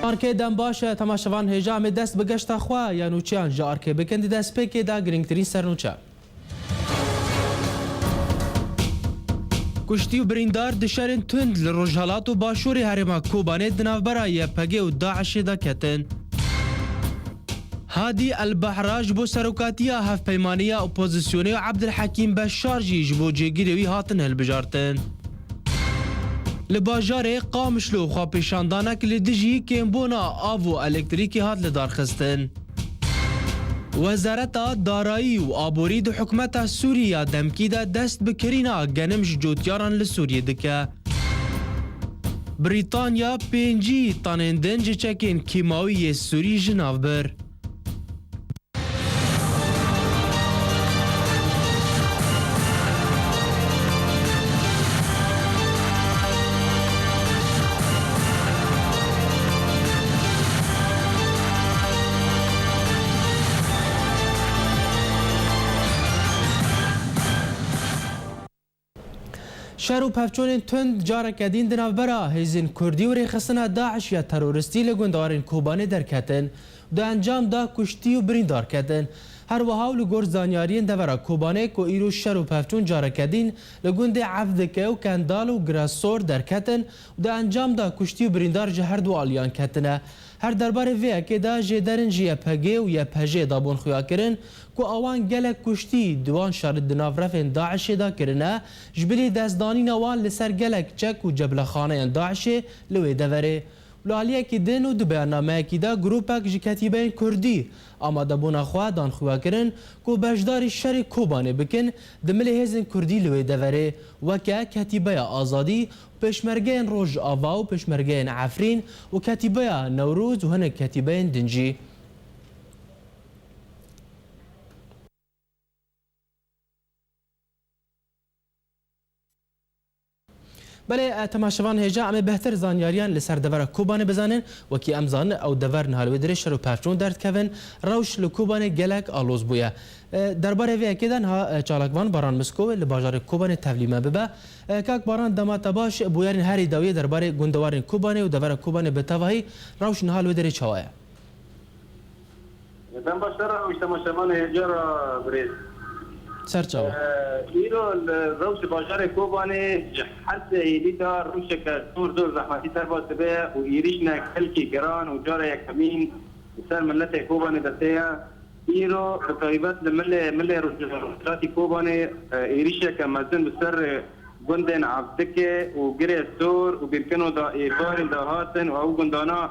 آرکه دم باشه تماشاوان هجام دست بگشت خوا یا نوچیان جا آرکه بکند دست پکی دا گرینگترین سرنوچه کشتی و بریندار دشارن تند لروجهالات و باشوری هرما کوبانه دنافبرا یا پگه و داعش دا کتن هادی البحراج بو سروکاتیا هف پیمانیا اپوزیسیونی و عبدالحکیم بشار جی جبو جگیروی هاتن هلبجارتن لباجار قامشلو خواه پیشاندانک لدجی کمبونا آو و الکتریکی هات لدارخستن وزارت دارایی و آبوری دو حکمت سوریا دمکی دا دست بکرینا گنمش جوتیاران لسوریه دکه بریتانیا پینجی تانندن جه چکین کیماوی سوری جناف بر شهر و پفچون تند جارک دین دنافبرا هیزین کردی و ریخستنا داعش یا تروریستی لگوندارین کوبانه درکتن و انجام دا کشتی و بریندار کتن هر وها و لگور زانیارین دورا کوبانه که ایرو شهر و پفچون جارک دین لگوند عفدکه و کندال و گراسور درکتن و انجام دا کشتی و بریندار جهر دو آلیان کتنه هر درباره وی که دا جدرن جی پگه و یا پجه دابون خویا کرن کو آوان گلک کشتی دوان شارد دنافرفین داعش دا کرنه جبلی دستدانی نوان لسر گلک چک و جبل خانه داعش لوی دوره لالیه که دن و دو برنامه که دا گروپک جی کتیبه کردی اما دابون خواه دان خویا کرن کو بجداری شر کوبانه بکن دمل هزن کردی لوی دوره وکه کتیبه آزادی پشمرگین روژ آوا و پشمرگین عفرین و کتیبه نوروز و هنه کتیبه دنجی بله تماشاوان هجا اما بهتر زانیاریان لسر دور کوبانه بزنن وکی امزان او دور نهالوی درش رو پرچون درد کون روش لکوبانه گلک آلوز بویا درباره وی اکیدن ها چالکوان باران مسکو لباجار کوبانه تفلیمه ببه کاک باران دمات باش بویارین هری داویه درباره گندوارین کوبانه و دور کوبانه به تواهی روش نهالوی دری چاوایه دم باش روش تماشاوان هجا را برید سرچاو ایرو روش بازار کوبانه حرس ایلی دا روش که دور زحمتی تر باشه به و ایریش نکل کی گران و جاره یک کمین سر ملت کوبانه دسته ایرو تقریبا مل روشاتی کوبانه ایریش که مزن بسر گندن عبدکه و گره سور و بیرکنو دا ایبار دا هاتن و او گندانا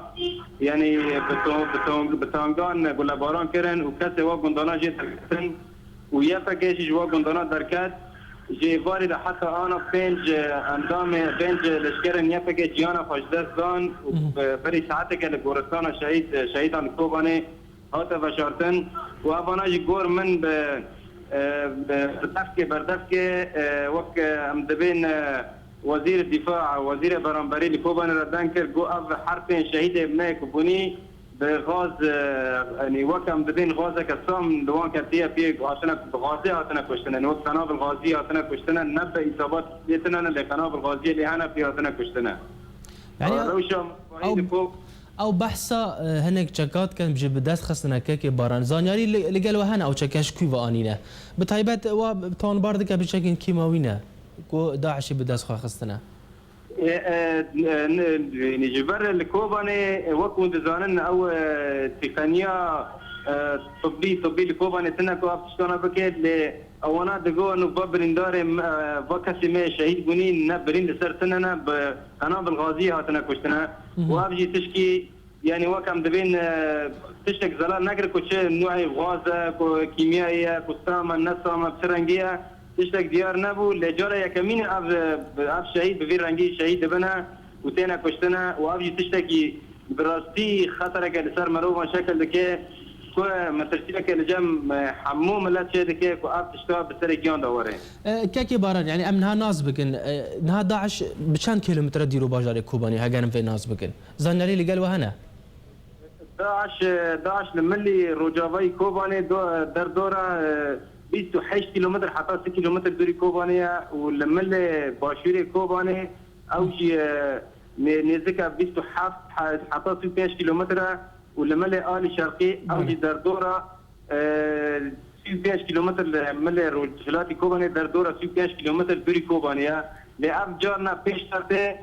یعنی بتانگان گلباران کرن و کسی و گندانا جه ترکتن و یه پکیش جوا گندانا درکت جیواری ده حتی آنا پنج اندام پنج لشکرن یه پکیش جیانا خوشدستان و بری ساعته که لگورستان شهیدان کوبانه هاتا وشارتن و افانا جی گور من بردفکه وقت امدبین وزیر دفاع وزیر برانبری لکوبانه ردن کرد گو اف حرفین شهید ابنه کبونی به غاز یعنی وقتم بدین غازه که سام دوان کردیه پیگ آتنا غازی آتنا کشتنن وقت قنابل غازی آتنا کشتنن نبه اصابات بیتنن لقنابل غازی لیهانا پی آتنا کشتنن يعني او بحثا هنك چکات کن بجي بدست خستنا که باران زانیاری لگل وهن او چکش کوی و آنینه بطایبت و تان باردك بچکین کیماوینه کو داعشی بدست خواه خستنا نجبر الكوباني وكو دزانن او تقنيه طبي الكوباني تنكو ابتشتونا بكيت ل اوانا دغو انه ببرندار وكسمه شهيد بنين نبرين لسرتنا بقنابل غازيه هاتنا كشتنا وابجي تشكي يعني وكم دبين تشتك زلال نقر كوتش نوعي غازه كيميائيه كستامه نسامه بسرنجيه تشتك ديار نبو لجارة يكمين أب شهيد بفير رنجي شهيد بنا وتينا كشتنا وأبجي تشتكي براستي خطرك لسر مروما شكل دكي كو مترتيبك لجم حموم لا تشي دكي كو أب تشتغل بسر كيان دورين كاكي باران يعني أمنها ناس بكن نها داعش بشان كيلومتر ديرو باجاري كوباني هاجانم في ناس بكن زنالي اللي قالوا هنا داعش لملي رجاوي كوباني در دورة 28 كيلومتر حتى 6 كيلومتر دوري كوبانيا ولما اللي باشوري كوباني او شي نزكا 27 حتى 25 كيلومتر ولملي آل شرقي أوجي دردورة 25 كيلومتر ملي رجلاتي كوباني دردورة 25 كيلومتر بري كوبانيا لأب جارنا بيش ترتي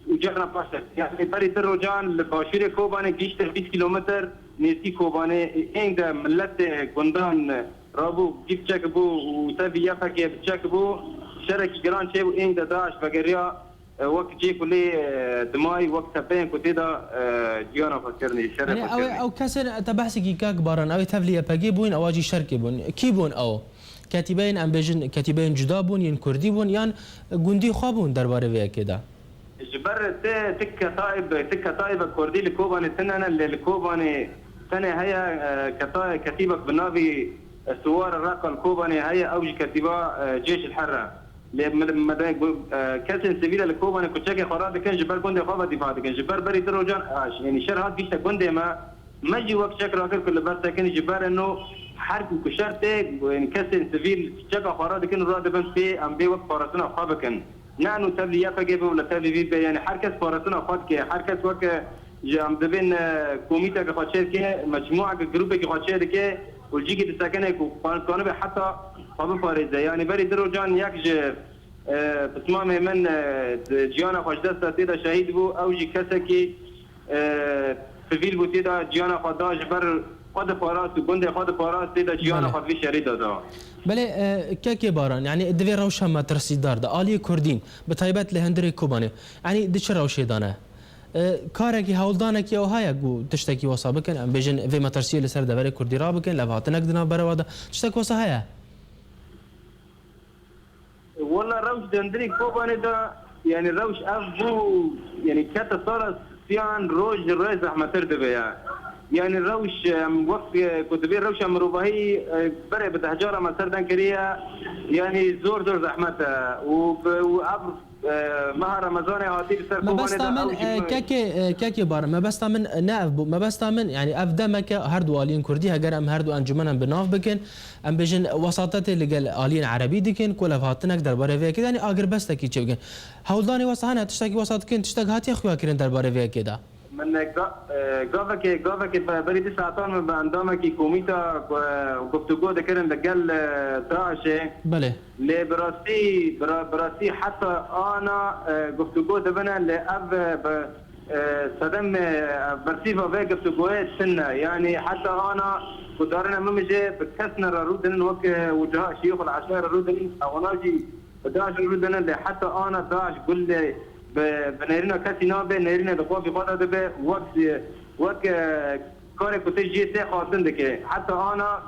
وجارنا باشتر يعني بري تروجان لباشير كوباني جيشتر 20 كيلومتر نيتي كوباني عند ملت قندان رابو جيب تشكبو وتبي يفك بتشكبو شرك جران شيء وعند داعش بقريا وقت جي كلي دماي وقت بين كتيدا جيانا فكرني شرك يعني او كسر تبحث كي كاك باران او تفليه باجي بون او اجي شركي بون كي بون او كاتبين ام بيجن كاتبين جدا بون ين كردي بون يان جندي خابون درباره ويا كده جبر تك طائب كردي لكوباني سنه لكوباني سنه هي كتيبه بنابي سوار الرقم الكوباني هي اوجي كتيبه جيش الحره لما كاسن سبيله لكوباني كوتشاكي خراب كان جبر كوندي خابه دفاع كان جبر بري تروجان يعني شر هاد بيشتا كوندي ما جي وقت شكل اكل كل بس كان جبر انه حرب كشرته يعني كاسن سبيل شكا خراب كان راد بن في ام بي وقت فرسنا خابه كان نانو تبلي يفجب ولا تبلي في يعني حركه فرسنا خاد كي حركه وقت جام دبن كوميتا كخاتشير كي مجموعه جروب كخاتشير كي والجيكي تسكنه كانوا حتى قبل فارزه يعني بري دروجان يكج بسمام من جيانا خجدستا تيدا شهيد بو اوجي كسكي سفيل بو تيدا جيانا خداج بر خد فاراس وبند خد فاراس تيدا جيانا خد في شريده دا بله كاكي باران يعني دفي روشا ما ترسي دار دا آلي كردين بتايبات لهندري كوباني يعني دش روشي دانه كاركي هولدانكي او هاي جو تشتكي وصا بكن ام بيجن في مترسي لسر دبر كردي را بكن لبهاتنك دنا برواده تشتكي وصا هيا والله روش دندري كوباني دا يعني روش افو يعني كاتا صار سيان روج الرئيس احمد تردبه يعني روش وقت كنت بين روش مروباهي بري بتهجارة ما سردان كريا يعني زور زحمتها وعبر مها رمضان هاتي بسر ما بس تامن كاكي بار ما بس تامن ناف ما بس تامن يعني افدمك هردو الين كردي هجر ام هردو انجمن بناف بكن ام بيجن وساطتي اللي قال الين عربي دكن كل فاتنك درباره في كده يعني اگر بس تكي تشوغن هولداني وسهنا تشتكي وساطكن تشتك هاتي اخويا كرين درباره في كده من قافك بري 9 من باندامك كوميتا وقفتوغو دكرن دقال داعش بله لي براسي حتى انا قفتوغو دبنا لاب صدم برسيفا في قفتوغو سنه يعني حتى انا قدرنا ممجي بكسنا رودن وك وجهاء شيوخ العشائر رودن او ناجي داعش رودن حتى انا داعش قل لي بنيرنا كاسي نابه نيرنا دقوا في قطع دبه وقت كاري كنت جي سي خاطن دكه حتى انا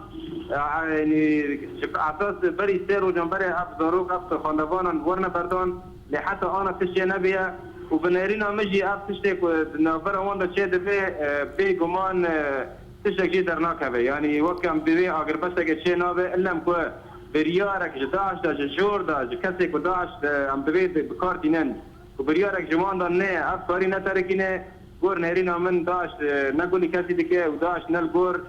يعني اساس بري سير وجنبري ابزاروك اب خاندوان ورنا بردان لحتى انا تشي نبيه وبنيرنا مجي اب تشتك نافر وان تشي دبه بي جمان تشتكي درناك يعني وقت ام بي اگر بس تشي نابه الا مكو بريارك جداش جشور دا كاسي كداش ام بي بكاردينن وبريارك جمان دا نه افكاري نتركينه غور نيرينا من داش نقولي كاسي دكه وداش نلغور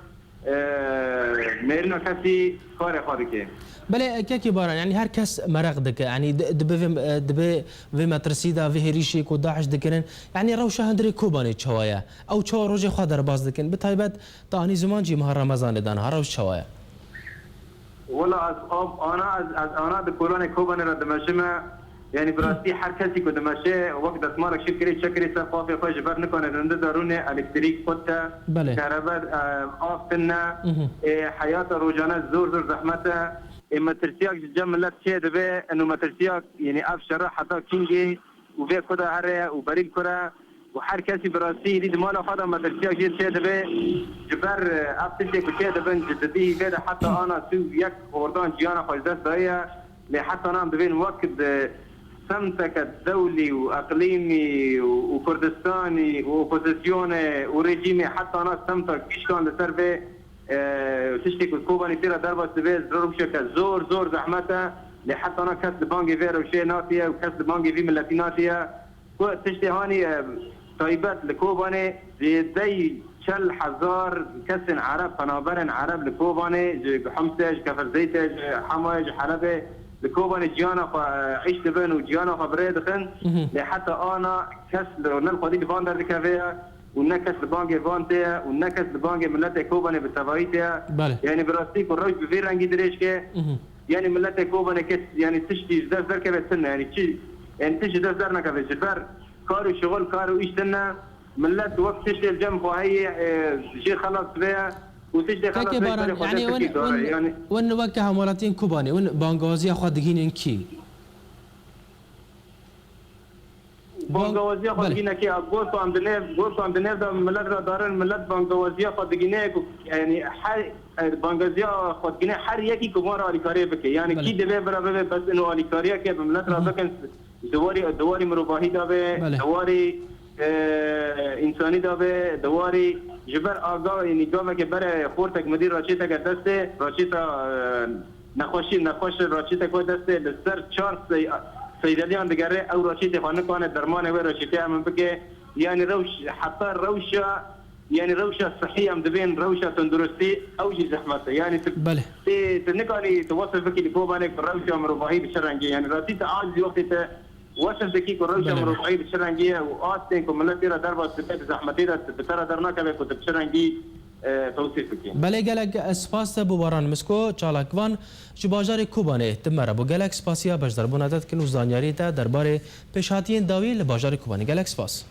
نيرينا كاسي كاري خاركه بله كاكي باران يعني هر كس مرق دك يعني دبي في مترسيدا في هريشي كو داعش دكرن يعني روشه هندري كوباني چوايا او چوا روج خادر باز دكن بتايبت تاني زمان جي مها رمضان دان هروش چوايا والله انا بكوراني كوباني ردمشمه يعني براسي حركتي كنت ماشي وقت اسمارك شكري صفافي خوش جبر نكون رند دارونه الكتريك قطه كهرباء آفتنا حياة روجانه زور زحمته اما ترسياك جملت شيء دبي انه ما ترسياك يعني افشر حتى كينجي وفي كده هره وبريد كره وحركتي براسي دي مال خدا ما ترسياك شيء دبي جبر افتشي كشيء دبن جددي كده حتى انا سو يك وردان جيانا خوش دست هي لحتى انا بين وقت سمتك الدولي واقليمي وكردستاني واوبوزيسيوني وريجيمي حتى انا سمتك كيش كان لسربي تشتكي كوباني تيرا ضربه سبيز روشك زور زحمتها لحتى انا كاس بانجي فيرا وشي ناتيه وكاس بانجي في ملتي ناتيه تشتي هاني طيبات لكوباني زي شل حزار كسن عرب فنابرن عرب لكوباني حمسج كفر زيتج حماج حلبه لكوبان جيانا عيش تبان وجيانا فبريد خن لحتى انا كسل نلقى فاندر كافيا ونكس البانجي فانتيا ونكس البانجي ملتي كوبان بالتبعيتها يعني براستيك والروج بفير رنجي دريشكي يعني ملتي كوبان كت يعني تشتي زدار زر كبت سنة يعني تشي يعني تشتي زدار زرنا كبت جبر كارو شغل كارو ايش سنة ملت وقت تشتي الجنب وهي شيء خلص بها وتشتي خلص بها يعني وين وكها مولاتين كوباني وين بانغازي خد دقيقين كي بانغوازيا خدينا كي غوصو عند نيف ده ملت دارن ملت بانغوازيا خدينا يعني حي بانغوازيا خدينا حر يكي كمار عليكاري بك يعني كي دبي برا بس انه عليكاريا كي بملت رابكن دواري مرباحي ده دواري انساني ده دواري جبر آگاه يعني جامعه که بره خورتك مدیر راشیتا که دسته راشیتا نخوش راشیتا که دسته لسر 4 صيدليان دقاره او رشيتي خانقانه درمانه و رشيتي من بكي يعني روش حتى روشه يعني روشه صحيه مدبين روشه تندرستي او جي زحمته يعني تنقاني توصف بكي لكوبانك بالروشه مرباحي بالشرنجي يعني راسيت عاجز وقت وصف بكي بالروشه مرباحي بالشرنجي واستين كملتي دربه زحمتي بترى درناك بكو بالشرنجي توصيف بكي بله گلک اسپاس بوباران مسکو چالاکوان جو باجار کوبانه تمره بو گلک سپاسیا بجدر بونادت کنو زانیاری تا درباره پیشاتین داوی لباجار کوبانه گلک سپاس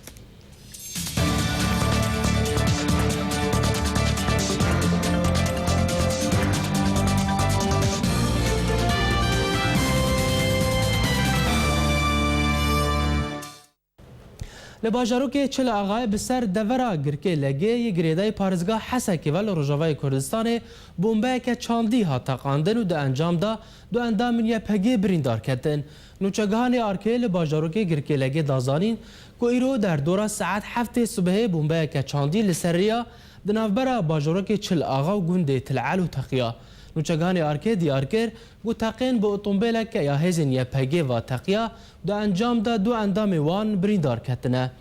لباجاروک چل آقای بسر دورا گرکه لگه ی گریدای پارزگاه حسکی ول روجاوای کردستان بومبه که چاندی ها تقاندن و ده انجام دا دو اندامین یا پگه بریندار کتن نوچگهان آرکه لباجاروک گرکه لگه دازانین که ایرو در دورا ساعت 7 صبح بومبه که چاندی لسریا دنافبرا باجاروک چل آقا و گنده تلعل و تقیا نوچگهان آرکه دیار کر گو تقین با اتومبیل که یا هزین یا پگه و تقیا دو انجام دا دو اندام وان بریندار کتنه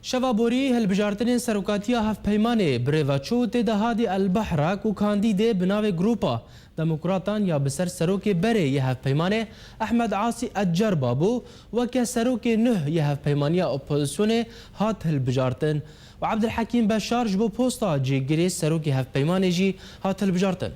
شوابوری هلبجارتنین سروکاتیا هف پیمانه بریوچو تیده هادی البحرک و کاندیده بناو گروپا دموکراتان یا بسر سروک بره یه هف پیمانه احمد عاصی الجربابو و که سروک نه یه هف پیمانیا اپوزیسیون هات هلبجارتن و عبدالحکیم بشار جبو پوستا جی گری سروک هف پیمانه جی هات هلبجارتن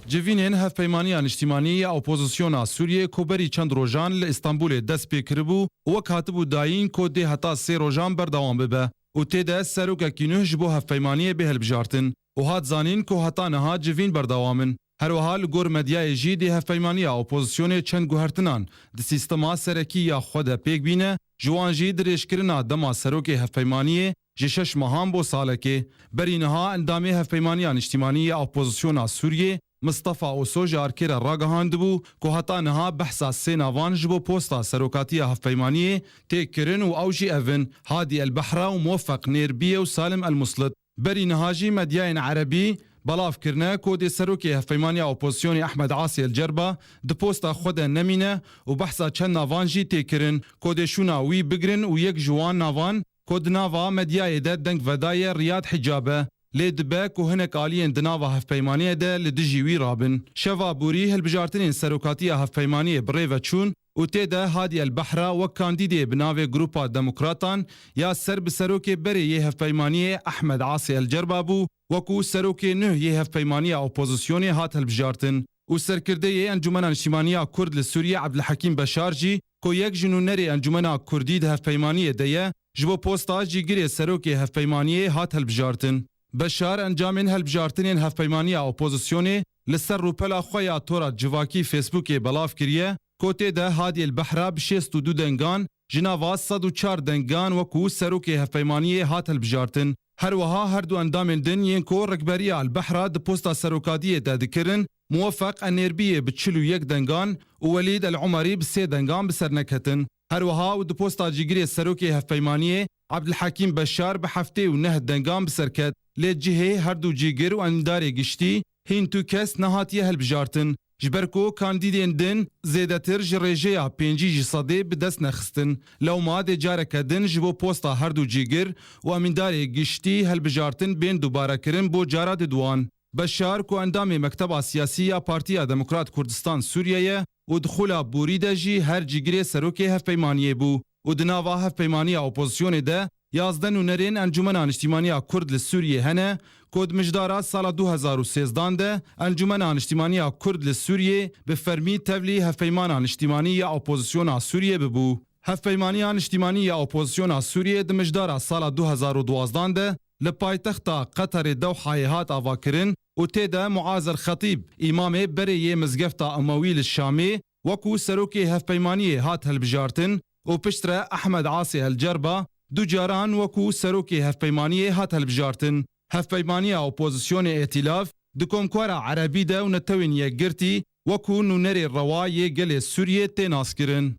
جوینین هف پیمانیان اجتماعی اپوزیسیونا سوریه کوبری چند روزان لإستانبول دست پیکربو و کاتبو داین کو ده هتا 3 روزان بردوام ببه و تیده سروک کینوه جبو هف پیمانی به هلبجارتن و هات زانین کو هتا نها جوین بردوامن هر وحال گور مدیای جی ده هف پیمانی اپوزیسیون چند گوهرتنان د سیستما سرکی یا خود پیک بینه جوان جی درشکرنا دما سروک هف پیمانی جشش مهام بو سالکه برینها اندامه هف پیمانیان اجتماعی اپوزیسیونا سوریه مصطفى اوسوج اركير راغهاند بو كو هتا نها بحثا سينافان جبو بوستا سروكاتيه هفيمانيه تيكرن و اوجي ايفن هادي البحرة وموفق نيربيه وسالم المسلط بري نهاجي مدياين عربي بلاف كرنا كودي سروكي هفيمانيا اوبوزيسيوني احمد عاصي الجربة دو بوستا خدا نمينه وبحثا چن نافان جي تيكرن كودي شونا وي بگرن و يك جوان نافان كود نافا مدياي ده دنگ ودايه رياض حجابه لدباك وهناك آليين دناوا هفبيمانية ده لدجيوي رابن شفا بوري هالبجارتين سروكاتية هفبيمانية بريفة تشون وتيدا هادي البحرة وكانديدي بناوي جروبا ديمقراطان يا سرب سروكي بري هفبيمانية أحمد عاصي الجربابو وكو سروكي نه هفبيمانية أوبوزيسيوني هات هالبجارتين وسركردية أنجمنا نشيمانية كرد لسوريا عبد الحكيم بشارجي كو يك جنونري أنجمنا كرديد هفبيمانية ديه جبو بوستا جيجري سروكي هفبيمانية هات هالبجارتين بشار انجامین هلبجارتنین هفپیمانی اپوزیسیونی لسر روپلا خویا تورا جواکی فیسبوکی بلاف کریه کوته ده هادی البحرة بشیست و دو دنگان جناوا 104 دنگان وکو سروکی هفپیمانی هات هلبجارتن هر وها هر دو اندامین دن ینکو رکبری البحرة د پوستا سروکادیه ده دکرن موفق انربیه بچلو یک دنگان و ولید العمری بسی دنگان بسر نکتن هر وها و د پوستا جگری سروکی هفپیمانی عبد الحكيم بشار بحفتي ونهد دنگام بسركت لجهه هردو جيگر و اندار گشتي هين تو کس نهاتيه هلبجارتن جبرکو کاندیدین دن زیدتر جریجه پنجی صدی بدست نخستن لو ماد جارک دن جبو پوستا هر دو جیگر و امینداری گشتی هل بجارتن بین دوباره کرن بو جارد دوان. بشار کو اندام مکتب سیاسی پارتیا دموکرات کردستان سوریه و دخولا بوریده جی هر جیگر سروکی هف پیمانیه بو و دناوا هف پیمانی اپوزیسیون ده یازدن و نرین انجمن اجتماعی کرد لسوریه هنه کود مجدارا سال 2013 ده انجمن اجتماعی کرد لسوریه به فرمی تولی هف پیمان اجتماعی اپوزیسیون سوریه ببو. هف پیمانی اجتماعی اپوزیسیون سوریه ده مجدارا سال 2012 ده لپایتخت قطر دوحه هات آواکرین و تیده معاذ الخطیب امام بری مزگفت امویل الشامی وکو سروکی هف پیمانی هات هلبجارتن و پشتر احمد عاصی الجربه دو جاران وکو سروکی هف پیمانی هات هلبجارتن. هف پیمانی اپوزیسیون ائتلاف دکم کوارا عربی ده و نتوین یگرتی وکو نونری روای گل سوریه تیناس کرن.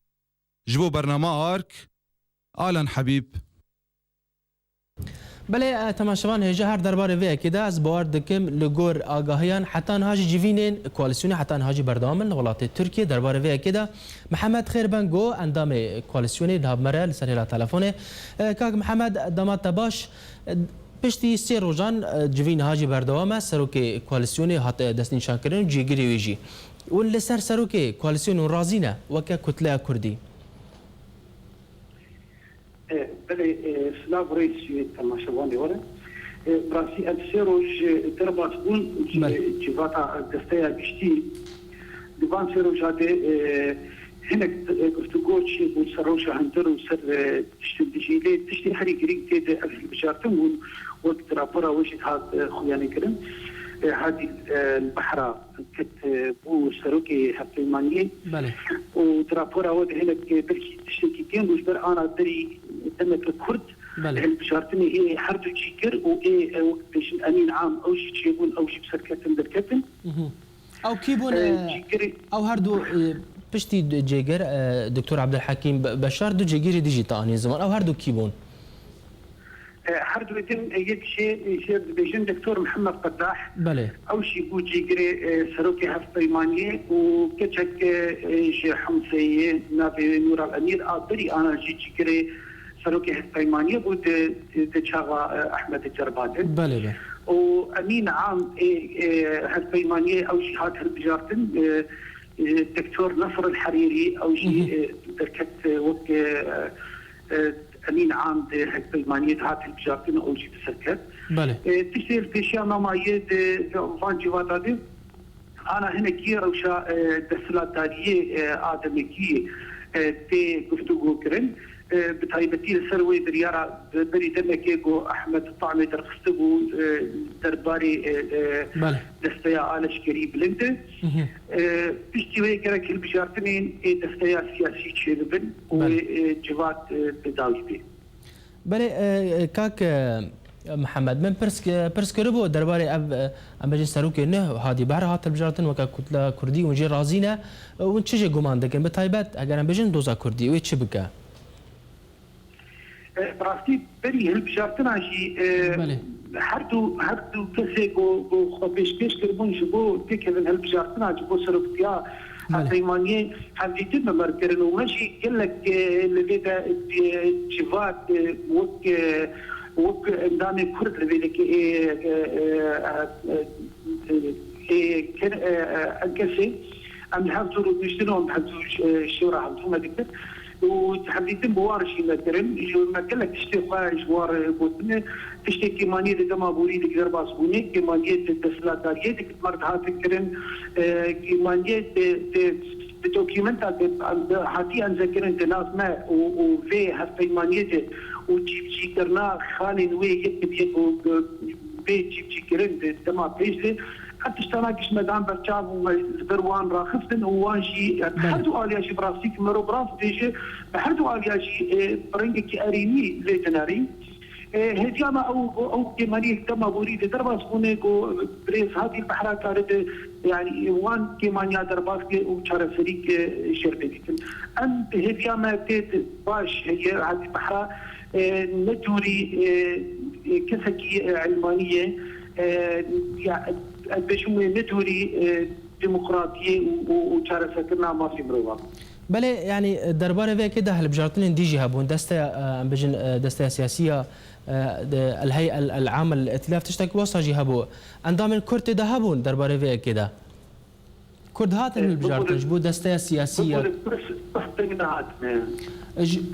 جبو برنامه آرک آلان حبیب. بله تماشاوان هجا هر درباره وی اکیده از باور دکم لگور آگاهیان حتی نهاجی جیوینین کوالیسیونی حتی نهاجی بردامن ولات ترکیه درباره وی اکیده محمد خیربنگو اندام کوالیسیونی نهاب مره لسریلا تلفونه کاک محمد دامات باش پشتی سی روزان جوین هاجی بردوامه سروک کوالیسیونی هات دستین شانکرین جیگری ویجی اون لسر سروک کوالیسیون رازینه وکه کتله کردی بله سلام رئیس تماشاوان دیواره براسي السيروج دربات بون جواتا دستيا بشتي دبان سيروج هذا هناك قرتقوش وسروش هندر وسر تشتي تشتي حري قريب تيد بشارتم وقت رابورا وجد هذا خوياني كرم هذه البحرة كت بو سروكي هبتيمانية ودرابورا ود هناك بركي تشتي كين وجبر أنا دري دمك الكرد البشارتني هي حردو جيكر وإيه وقت بيش أمين عام أو شيء يقول أو شيء بسركتن بالكتن أو كيبون أو هردو بشتي جيجر دكتور عبد الحكيم بشار دو جيجيري ديجيتاني زمان أو هردو كيبون هردو يتم يد شيء بيجن دكتور محمد قداح بله أو شيء بو جيجري سروكي هفتيمانية وكتشك شيء حمصية نابي نور الأمير أدري أنا جيجري سروكي هفتيمانية بود تشاغا أحمد الجرباتي بله بله وأمين عام هفتيمانية أو شيء هات هالبجارتن الدكتور نصر الحريري أو شيء دركت وقت أمين عام هفتيمانية هات هالبجارتن أو شيء بسركت بله تشتغل في أشياء نماية فان جواتا دي أنا هنا كير وشا دسلاتارية آدمكية تي قفتو كرن بتايبتي السروي بريارة بري دمكيغو أحمد الطعمي درخستبو درباري دستيا آلش قريب لنده بيشتوي كرك البشارتنين دستيا سياسي تشيلبن وجوات بداوي بي بله كاك محمد من برس كربو درباري امبجي سروكي نه هادي بحر هات البجارتن وكا كتله كردي ونجي رازينه ونشجع گمان دكن بتايبت اگر امبجن دوزا كردي ويتش بكا براستي بري هالبشارتن عشي هردو كسي جو خبيش بيش كربون جبو تكذن هالبشارتن عشي بو سروكتيا هالبيمانية هالجيتنا مركرن وماشي قلك اللي ده جوات وك اندامي كرد لذلك كان انكسي ام حفظوا بيشتنوا ام حفظوا الشورى حفظوا دكتور وتحديدا بوارشي مثلا ما قال لك تشتي خارج وار بوتنا تشتي كيمانيه دما بوري ديك درباس بوني كيمانيه تسلاتاريه ديك مرت هاتكرن كيمانيه دوكيمنت هاتي انذكرن ناس ما وفي هالكيمانيه وجيب جيكرنا خالين وي يكتب بيت جيب جيكرن دما بيجلي حتى اشتراكش مدام برشاب وزبروان راخفتن وانشي بحردو آلياشي براسيك مرو براس ديجي بحردو آلياشي برنجك أريني ليتناري هجاما أو كمانيك دما بوريد درباس بونيكو بريس هذه البحرات كارد يعني وان كمانيا درباس وشارة فريق شربتين أم هجاما تيت باش هي هذه البحرات ندوري كسكي علمانية بشوي ندوري ديمقراطيه وشارسكنا ما في مروه. بله يعني درباره في كده هالبجارتين ديجي هبون دسته سياسيه الهيئه العامه للائتلاف تشتكي وصاجي هبو اندام كرت ده هبون درباره في كده كرد هاتن البجارتين جبو دسته سياسيه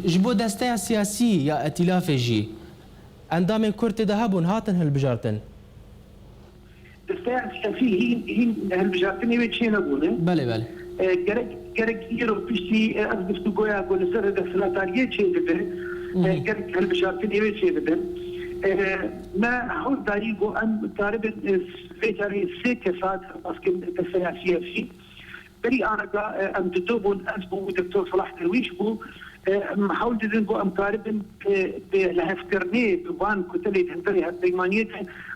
جبو دسته سياسيه يا ائتلاف جي اندام كرت ده هبون هاتن هالبجارتين دسته سياسيه هي هالبجارتين يبي نقول بله gerek Europe'si azbıstı goya golesere de sanatariye çevirdi. Gerek halbişartın eve çevirdi. ما حول داريغو أن تارب فيتاري سيكسات أسكن تسيا سياسي بري أنا أم تدوبون أسبو دكتور صلاح درويش بو محاول تدنبو أم تارب لهفترني بوان كتلي تهتري هالديمانية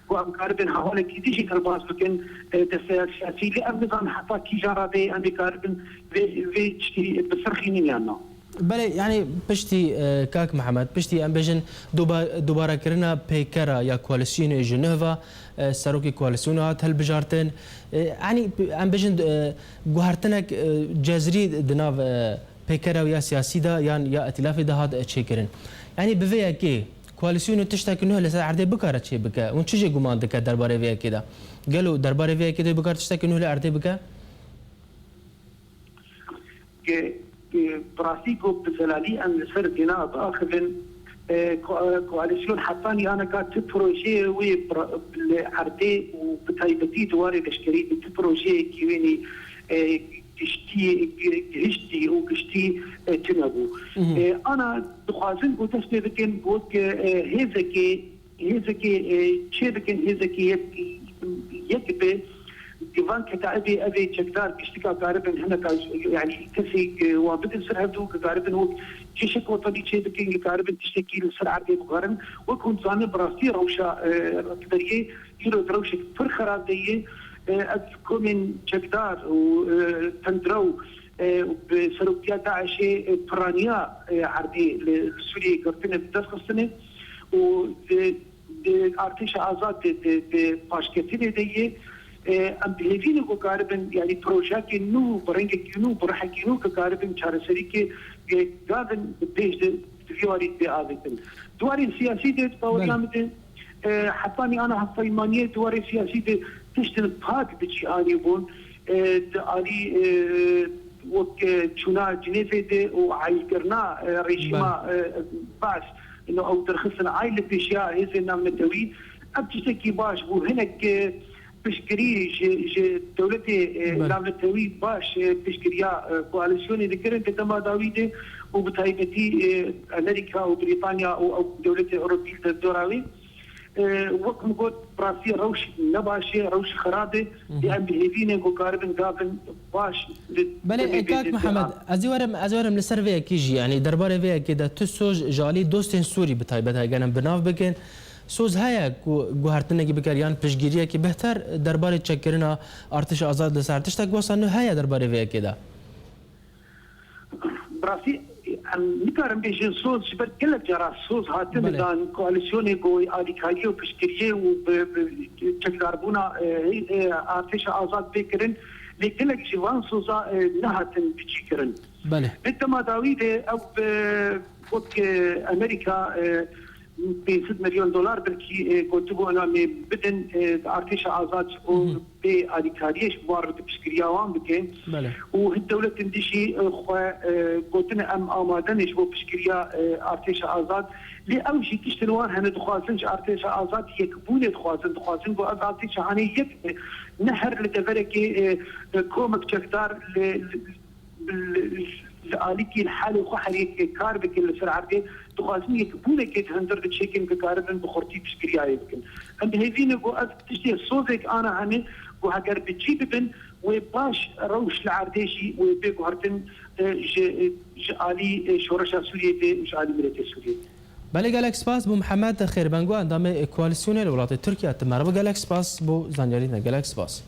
وأم كاربن حوالي كيديشي كالباس بكن تسيا سياسي لأم نظام حتى كي جاربي أمي كاربن في بسرخيني يعني بله يعني پشتی کاک محمد پشتی ام بجن دوباره کرنا پیکرا یا کوالسیون ژنوا سروکی کوالسیون هات هل بجارتن يعني ام بجن گوهرتنک جزری دناو پیکرا یا سیاسی دا یا ائتلاف دا هات چیکرن يعني بویا کی کوالسیون تشتاک انه لسه عرضه بکاره چی بکه اون چیزی گمان دکه درباره ویا کی دا قالو درباره ویا کی دا بکاره تشتاک انه عرضه بکه براسيكو بزلالي أن سر بناء آخذن كواليسيون حطاني أنا كانت بروجي وعردي وبتايبتي دواري لشكري بروجي كيويني قشتي وقشتي تنبو أنا دخازن وتسمي بكن بوك هزكي تشي هزكي يكبي ديوان كتابي أبي تقدر كشتكا قاربن هنا يعني كسي وابد سرعته كقاربن هو كشك وطني شيء بكين قاربن تشتكي السرعة دي بقارن وكون زاني براسي روشة قدريه يلو دروشة فرخرات ديه أذكرين تقدر وتندرو بسروقيا داعش برانيا عردي لسوريا قرتنا بدرس السنة و ارتش آزاد باشكتين ديه ام بهيفين کو قاربن يعني پروژه کې نو برنګ کې نو برحه کې نو قاربن چارسري کې غادن بيج ديوري دي ازيتن دواري سياسي دي باوريامد حطاني انا حفيمانيه دواري سياسي دي تشتن باك بشي اني بون علي وك تشونا جنيفه دي وعايقرنا ريشما باس انه او ترخصنا عائله بشياء هذه نعم التوي ابتشتكي باش بو هناك بشكري دولتي نامتوي باش بشكريا كواليسيوني ذكرن تما داويده وبتايبتي امريكا وبريطانيا او دولتي اوروبيه الدوراوي وقت مقود براسي روش نباشي روش خرابه لان بهيفينه كاربن غابن باش بله كاك محمد ازورم لسرفيه كيجي يعني درباره فيها كده تسوج جالي دوستين سوري بتايبتها كان بناف بكن سوز هيا گوهرتنه کی بکریان پشگیریه کی بهتر درباره چکرنا ارتش آزاد لسر ارتش تک واسه هيا درباره وی کده براسي نكارم بيجي سوز شبر كل جرا سوز هاتن دان كواليسيوني كوي اديكايو بشكريه وتقدربونا ارتش آزاد بكرن لكن جوان سوزا نهاتن بشكرن بله بتما داويد او وك امريكا ب$6 مليون بركي كتبوا انا بدن ارتش آزاد او باديكاريش بوارد بشكرياوان بكين والدولة تندشي قلتنا ام امادنش بو بشكريا ارتش آزاد لأوجي تشتنوان هنا دخوازنش ارتش آزاد يكبوني دخوازن بو ارتش هاني يك نهر لتفركي كومك تقدر لآليكي الحالة وخحري كاربك اللي سرعتي تخازني يكبوني كيت هندر تشيكن كاربن بخورتي بشكريا يمكن أم بهذين بو تشتي صوتك أنا هني وهكر بتجيب بن وباش روش العرديشي وبيكو هرتن جالي شورشا سوريا جالي ملتي سوريا بله گلکس باس بو محمد خیربنگو اندام کواليسيون الولايات التركية تمارا گلکس باس بو زانيارينا گلکس باس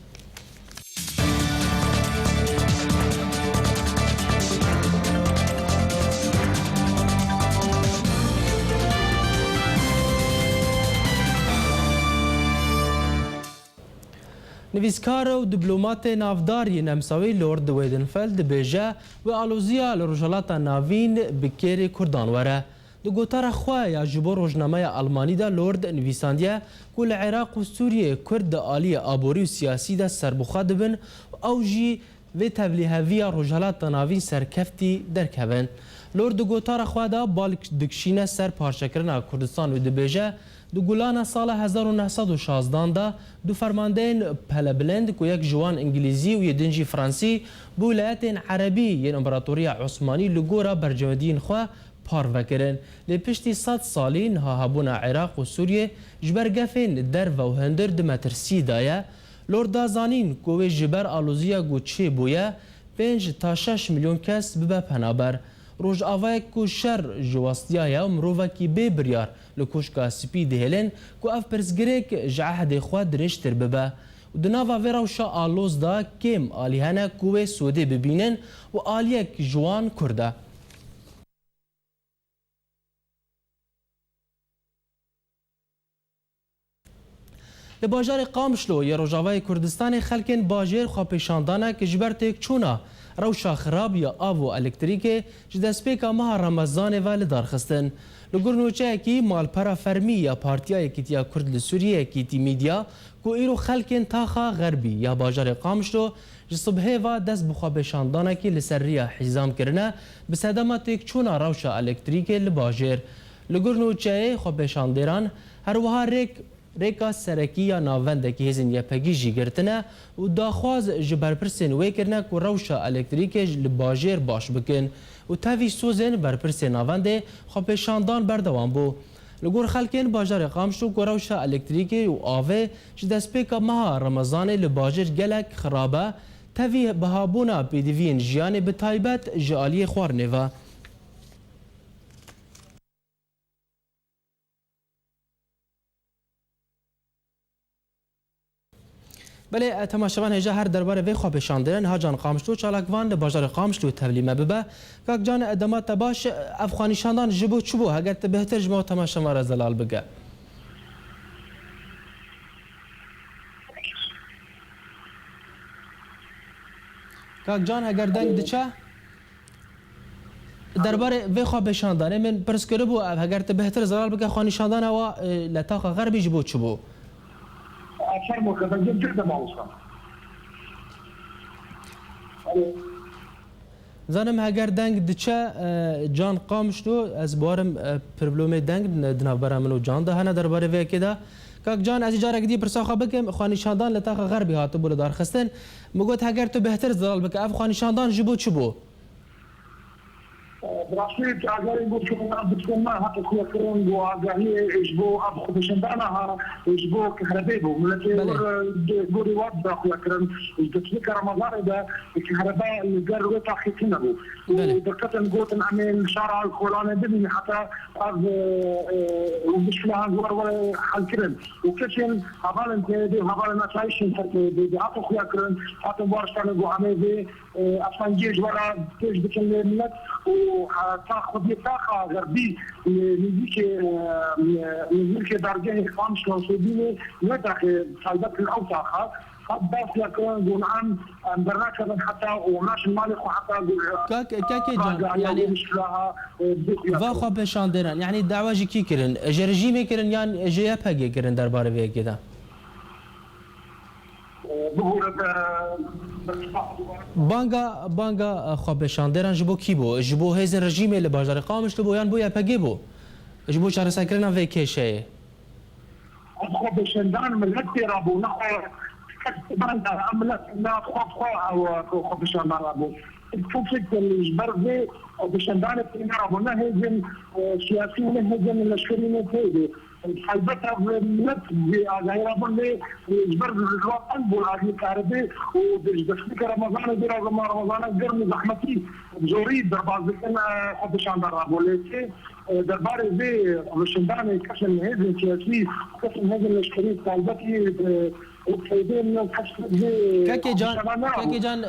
نویسکار و دیپلومات نافداری نمساوی لورد ویدنفلد بیجه و آلوزیا لروجالات ناوین بکیر کردان وره. دو گوتار خواه یا جبو روزنامه آلمانی دا لورد نویساندیه که العراق و سوریه کرد آلی آبوری و سیاسی دا سربخوا دبن و اوجی و تبلیغاتی روزالات ناوین سرکفتی درکبن. لورد گوتار خواه دا بالک دکشینه سر پارچکرنا کردستان و دبیجه دو گلان سال 1916 دا دو فرماندهین پلبلند که یک جوان انگلیزی و یدنجی فرانسی بو ولایت عربی ین امپراتوری عثمانی لگورا برجودین خواه پارو کرن. لی پشتی 100 سالی نها هبونا عراق و سوریه جبر گفین در و هندر دمترسی دایه. لورد دازانین که جبر آلوزیا گوچه بویه 5 تا 6 میلیون کس ببه پنابر. روز آوای کو شر جواستیای و مروفا کی بی بریار لکوشکا سپی دهلن کو اف پرسگریک جعهد خواد درشتر ببه و دناوا ویراوشا آلوز دا کم آلیهانه کوه سوده ببینن و آلیک جوان کرده. به باجار قامشلو یا روجاوای کردستان خلکن باجر خواپیشاندانه که جبر تک چونا روشا خراب یا آب و الکتریک جدسپیکا ماه رمضان و لدارخستن. لگرنوچه کی مالپرا فرمی یا پارتیا کیتیا کرد لسوریه کیتی میدیا کو ایرو خلکن تاخا غربی یا باجار قامشلو جصبحه و دست بخواپیشاندانه کی لسریا حزام کرنه بسدما تک چونا روشا الکتریک لباجر. لگرنوچه خواپیشاندران هر وها ریکا سرکی یا ناونده که هزین یا پگیجی گرتنه و داخواز جبر پرسین وی کرنه که روشا الکتریکش لباجر باش بکن و تاوی سوزن بر پرسین ناونده خواپیشاندان بردوان بو. لگور خلکین باجار قامشو که روشا الکتریکی و آوه جدسپیکا مها رمضان لباجر گلک خرابه تاوی بهابونا پیدوین جیان به تایبت جالی خوارنه. بله تماشاوان هجا هر درباره وی خواب شاندرن هاجان قامشلو چالاکوان بازار قامشلو تبلیمه ببه که جان ادامات باش افغانی شاندان جبو چبو اگر بهتر جمع تماشا را زلال بگه که جان اگر دنگ دچه درباره وی خواب شاندانه من پرس کرده بو اگر بهتر زلال بگه خانی شاندان و لطاق غربی جبو چبو فرمو كذا جدا ما وصل. زانم هگر دنگ دچه جان قامشلو از بارم پربلوم دنگ دناف برامنو جان ده هنه درباره وی کده که جان از جاره گدی پرساخه بکم خانی شاندان لطاق غربی هاتو بول دار خستن مگوت هگر تو بهتر زلال بکه اف خانی شاندان جبو چبو براسيت اگر يقول شو انا بتكون ما حتى خويا كرون وقاهي يجبو ابو بشندانها يجبو كهرباء ولكن قولي واد خويا كرون يدتلك رمضان ده الكهرباء اللي قال له تاخي كنبو ودكت نقول نعمل شارع الخولانه بني حتى از ومش لها زور ولا حل كرن وكشن هبال انت دي هبال الناس عايشين دي عطوا خويا كرون حتى بارشان وعمي اصلا جيش ولا جيش بكلمك وتاخذ طاقه غربي نزيك درجه خامس وصوبيه ندخل صيدات الاوساخ بس يكون جنعان برناكبا حتى وناش المالك وحتى كاكي جان يعني واخا بشاندران يعني الدعوه جي كي كرن جرجيمي كرن يعني جياب هاجي كرن درباره وي كده بانگا خواب شاندران جبو کی بو جبو هزن رژیم ل بازار قامش بو یان بو یا پگی بو جبو چاره سکرنا وی کشه خواب شاندران ملت رابو نخو بانگا عملت لا خواب شاندران رابو فوفك الجبر خواب شاندران رابو نه هزن سیاسی نه هزن لشکرین تیدی حلبتها ملت غير ظل يجبر الوطن بالعادي كهرباء ودخلك رمضان دير رمضان غير زحمتي زوري درباز كان خدش عند الراب ولكن درباري بي وشنداني كسم هذا سياسي كسم هذا الاشتريك طالبتي وبخيدين كاكي جان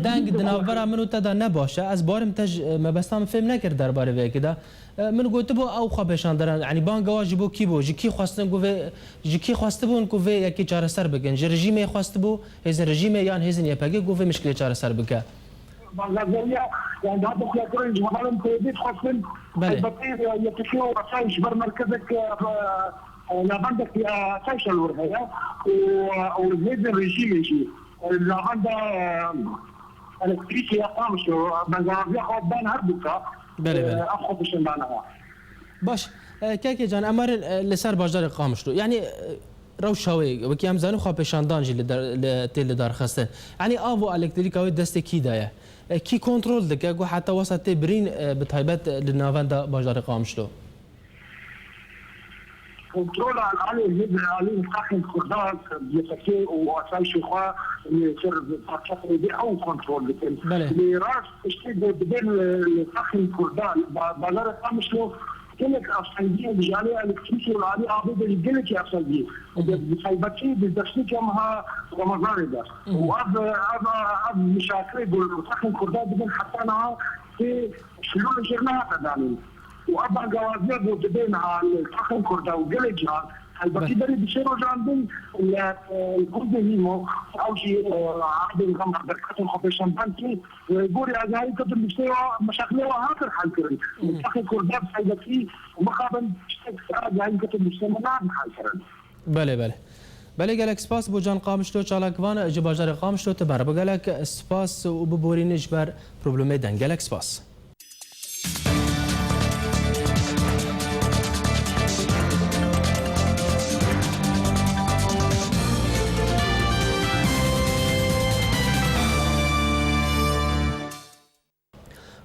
دنگ دناورا منو تدا نباشه از بارم تج مبستم فهم نکرد درباره وی کدا من گفت بو او خبشان دارن یعنی بانگوا جبو کی بو جکی خواستن گوه جکی خواسته بون گوه یکی چاره سر بگن ج رژیم خواسته بو هز رژیم یان هزن یپگی گوه مشکل چاره سر بگه بالغالية يعني هذا الكلام جماعة كويس خاصين البطيء يتكلم رسائل بر مركزك لابد في سايش الورهية وهذا الرجيم يجي لابد الكريسي يقامش بنزاوية خدان هربكا أخذ بشندانها باش كاكي جان أمر لسر باجدار قامشلو يعني روشاوي وكي امزانو خا پیشاندان جی لتل دار خسته يعني ابو الکتریکاوی دست کی دایه کی کنترل دکه گو حتی وسط برین بتایبت لناوندا باجدار قامشلو كنترول على على القاحل كردات بيتكي وأساي شيخا يصير فاتحة دي أو كنترول اللي راس اشتي بدل القاحل كردات بازار قامشلو كلك أفسدية بجالية الكتريكي والعالي عبيدة الجلك أفسدية بخيبتي بالدشتي كمها رمضان ده وأب مشاكل بالقاحل كردات بدل حتى أنا في شلون الجرنات دانين وأبا جوازية بودبين على الفخر كردا وجلجان الباقي دري بيصيروا جاندين الكرد هيمو أو شيء عقد الغمر بركة الخبيشان بانكي ويقولي أجاي كتب بيصيروا مشاكل وهاكر حال كرن الفخر كردا بسيدتي ومقابل أجاي كتب بيصيروا نعم حال كرن بله گلک سپاس بو جان قامشلو چالاکوان جباجار قامشلو تبر بو گلک سپاس و ببورین جبر پروبلم دن گلک سپاس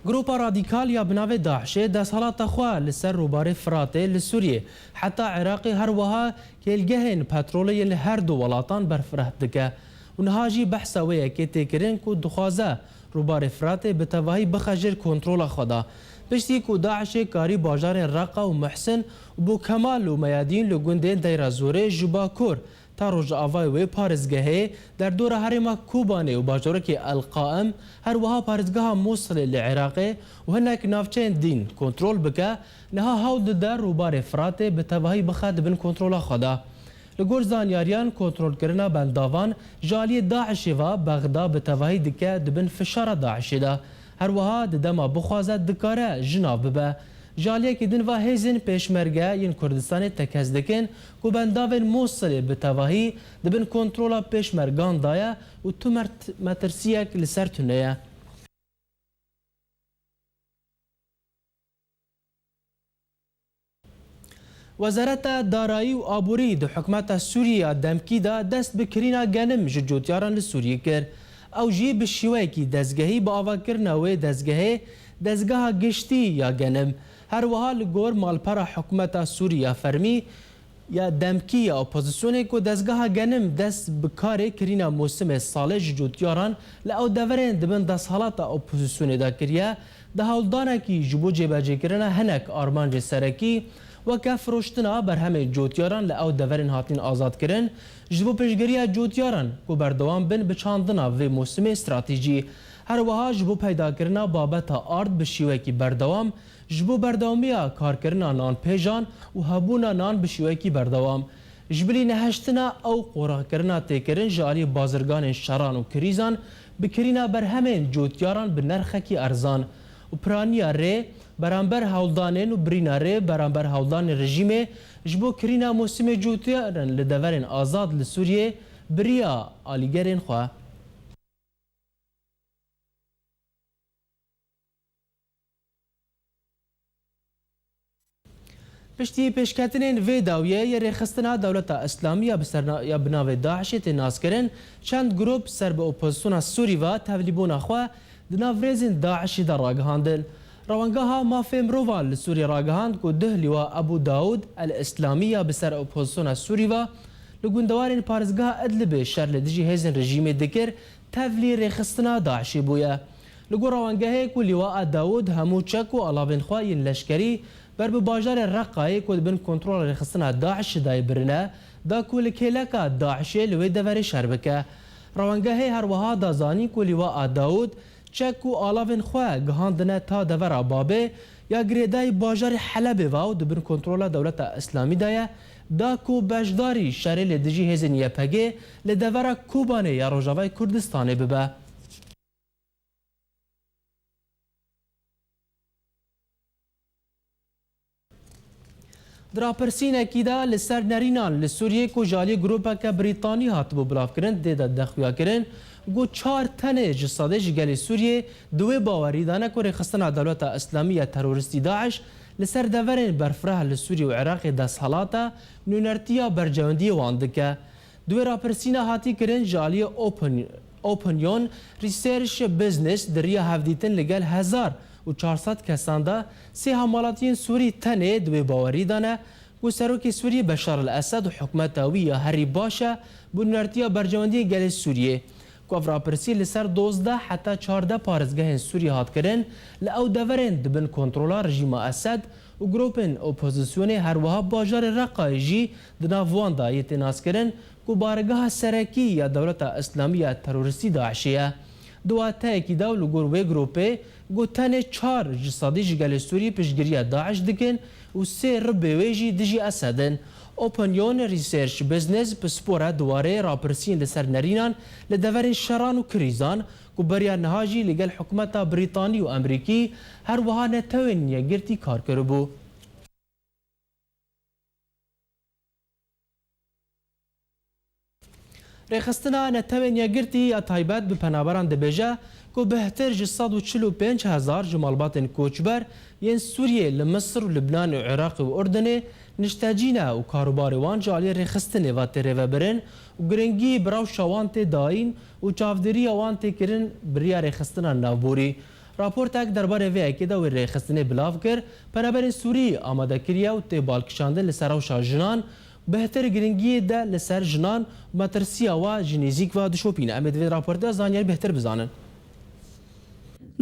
گروپا رادیکال یا بناو داعش دستهالات خوا لسر روبار فراته لسوریه حتی عراقی هر وها که الگهن پترولی هر دو ولاتان برفره دکه و نهاجی بحث ویه که تکرین که دخوازه روبار فراته به تواهی بخجر کنترول خدا پشتی که داعش کاری باجار رقا و محسن و بو کمال و میادین لگوندین دیر زوره جباکور تا روز آوای و پارزگاهی در دور هرما کوبانه و باجورک القائم هر وها پارزگاه موصل لعراقی و هناك نافچین دین کنترل بکه نها هاود در روبار فراته به تواهی بخد بن کنترل خدا لگور زانیاریان کنترل کرنا بنداوان جالی داعش و بغدا به تواهی دکه دبن فشار داعش دا هر وها دما بخوازد دکاره جناب به جالیه که دن و هزین پیشمرگه ین کردستان تکز دکن که بنداوین موصل به تواهی دبن کنترولا پیشمرگان دایه و تو مترسیک لسر تونه. وزارت دارایی و آبوری دو حکمت سوریه دمکی دا دست بکرینا گنم جوتیاران لسوریه کرد او جی بشیوه کی دزگهی با آوا کرنوی دزگاه گشتی یا گنم هر وها لگور مالپرا حکومت سوریه فرمی یا دمکی یا اپوزیسیون کو دزگاه گنم دست بکار کرینا موسم سال جوتیاران لأو دورین دبن دست حالات اپوزیسیون دا کریه ده هولدانه کی جبو جباجه کرنا هنک آرمانج سرکی و که فروشتنا بر همه جوتیاران لأو دورین هاتین آزاد کرن جبو پیشگیری جوتیاران کو بردوام بن بچاندنا و موسم استراتیجی هر وها جبو پیدا کرنا بابت آرد بشیوه کی بردوام جبو بردوامیا کار کرنا نان پیجان و هبونا نان بشیوه کی بردوام جبلی نهشتنا او قرا کرنا تکرن جالی بازرگان شران و کریزان بکرینا بر همین جوتیاران به نرخ کی ارزان و پرانیا ری برانبر هولدانین و برینا ری برانبر هولدان رژیم جبو کرینا موسم جوتیاران لدورن آزاد لسوریه بریا آلیگرین خواه پشتی پیشکتنین وی داویه یه رخصتنا دولت اسلامی یا بناو داعش تناس کرن چند گروپ سر به اپوزیسیون سوری و تولیبون خواه دناورزین داعشی در راگهاندن روانگاه مافی مروان لسوری راگهاند که ده لیوا ابو داود الاسلامی بسر اپوزیسیون سوری و لگوندوارین پارزگاه ادلب شر لدجی هزین رژیم دکر تولی رخصتنا داعشی بویا لگو روانگهی کو لیوا داود همو چک و علاوین خواهی لشکری بر به باجار رقای کود بن کنترل رخصتنا داعش دای برنه دا کول کلکا داعشی لوی دوری شربکه روانگهی هر وها دا زانی کو لیوا داود چک و علاوین خواه گهاندنه تا دور بابه یا گریدای باجار حلب و دبن کنترل دولت اسلامی دایه دا کو بجداری شری لدجی هزین یپگه لدور کوبانه یا روجاوای کردستانه ببه. دراپرسین اکیدا لسر نرینان لسوریه کو جالی گروپا که بریتانی هات بو بلاف کرن دیده دخویا کرن گو 4 تنه جساده جگل سوریه دوی باوری دانه که رخصتنا دولت اسلامی تروریستی داعش لسر دورین برفره لسوریه و عراق دست حالاتا نونرتیا برجواندی واندکه دوی راپرسین هاتی کرن جالی اوپنیون ریسرچ بزنس دریا هفدیتن لگل 1400 کسان دا سه حمالاتین سوری تنه دوی باوری دانه و سروک سوریه بشار الاسد و حکمت ویا هری باشه بنورتیا برجواندی گل سوریه کوفرا پرسی لسر 12 حتی 14 پارزگاه سوریه هات کرن لأو دورن دبن کنترولا رژیم اسد و گروپن اپوزیسیون هر وها باجار رقایجی دناوان دا یتناس کرن کو بارگاه سرکی یا دولت اسلامی تروریستی داعشیه دواته اکی داو لگور وی گروپه گوتن 4 جسادی جگل سوری پشگیری داعش دکن و 3 ربویجی دجی اسدن اوپنیون ریسرچ بزنس پسپورا دواره راپرسین لسر نرینان لدورین شران و کریزان کو بریا نهاجی لگل حکومت بریتانی و امریکی هر وها نتوین یا گرتی کار کربو. رخصتنا نتوین یا گرتی یا تایبت به پنابران دبیجه کو بهتر ج 145,000 جمالبات کوچبر ین سوریه لمصر و لبنان و عراق و اردن نشتاجینه و کاروبار وان جالی رخصتنه و تره برن و گرنگی براو شوانت داین و چافدری وانت کرن بریا رخصتنا نوبوری راپورتک درباره وی که دا و رخصتنه بلاف کر پنابرین سوری آماده کریا و تبال کشاندن لسراو شاجنان بهتر گرنگی ده لسر جنان و مترسیا و جنیزیک و دشوپین امید وی راپورت زانیار بهتر بزانن.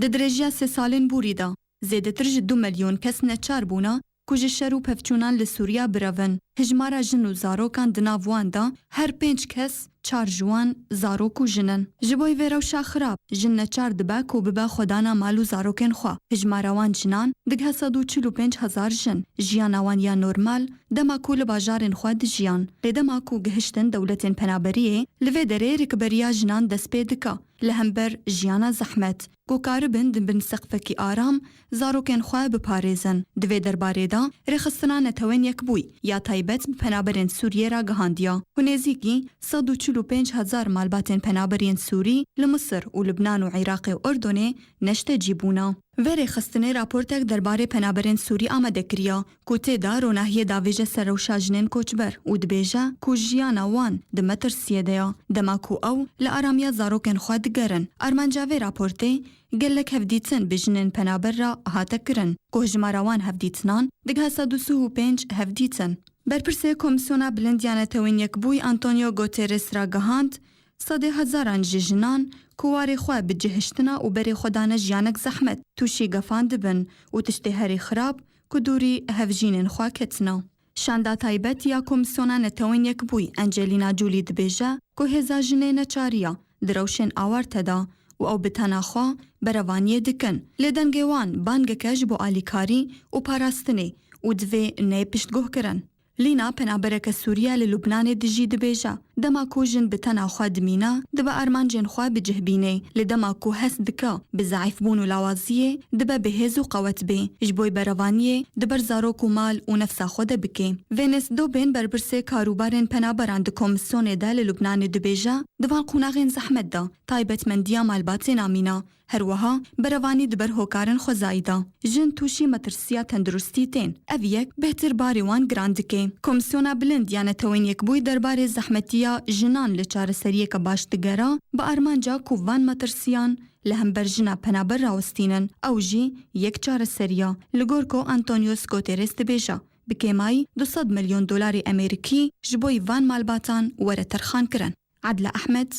د درجه 3 سالین بوریدا زیاتر ج 2 میلیون کس نچار بونا کوج شرو پفچونان لسوریا براون هجمارا جنو زاروکان دناواندا هر 5 کس 4 جوان زاروکو جنن جبوی ویرو شاخراب جن نچار دبا کو ببا خدانا مالو زاروکن خوا هجمارا وان جنان دگه 145,000 جن جیانوان یا نورمال دما کول باجارن خوا د جیان لدما کو گهشتن دولتن پنابریه لوی دره رکبریا جنان دسپیدکا لهمبر جیانا زحمت کو کاربن دبن سقفکی آرام زاروکن خوا بپارێزن دوێ دەربارەدا رێخستنا نەتەوەین یەک بووی یا تایبەت پەنابەرێن سووریێ را گەهاندیە و نێزیکی 145,000 مالباتên پەنابەرێن سووری لە مصر و لبنان و عێراقی و ئوردنێ نەشتەجی بوونە. وێ رێخستنê raportek derbarê penaberên Sûrî amade kiriya ku têda ronahiyê davêje serrewşa jinên koçber û dibêje ku jiyana wan di metirsiyê de ya dema ku ew li aramiya zarokên xwe digerin. Armanca vê raportê gelek hevdîtin bi jinên penaber ra hate kirin ku hejmara wan hevdîtinan digihe 135 hevdîtin. Berpirsê Komîsyona Bilindiya Netewên Yekbûyî Antonio Guterres ra gihand sedê hezaran ji jinan ku warê xwe bi cihiştina û berê xwe dane jiyanek zehmet tûşî gefan dibin û tiştê herî xirab ku dûrî hevjînên xwe ketina. Şanda taybet ya Komîsyona Netewên Yekbûyî Angelina Jolie dibêje ku hêza jinê neçariya di rewşên awar teda û ew bi tena xwe berevaniyê dikin. Lê dengê wan bangeke ji bo alîkarî û parastinê û divê nê piştgoh kirin. Lîna penabereke Sûriya li Lubnanê dijî dibêje dema ku jin bi tena xwe dimîna dibe armancên xwe bicihbînê li dema ku hes dike bi zeîfbûn û lawaziyê dibe bihêz û qewet bê ji bo berevaniyê diber zarok û mal û nefsa xwe de bike. Vênes dobên berpirsê karûbarên penaberan di Komîsyonê de li Lubnanê dibêje divan qûnaxên zehmet de taybetmendiya malbatên amîna herwiha berevanî diber hokarin xwezayî de jin tûşî metirsiya tendurustî tên ev yek bêhtir barê wan giran dike. Komîsyona Bilindiya Netewên Yekbûyî derbarê zehmetiya jinan li çareseriyeke baş digera bi armanca ku van metirsiyan li hember jina penaber rawestînin ew jî yek çareseriya li gor ku Antonio Guterres dibêje bi kêmayî 200 milyon dolarê Amerîkî ji bo van malbatan were terxan kirin. Adla Ahmed,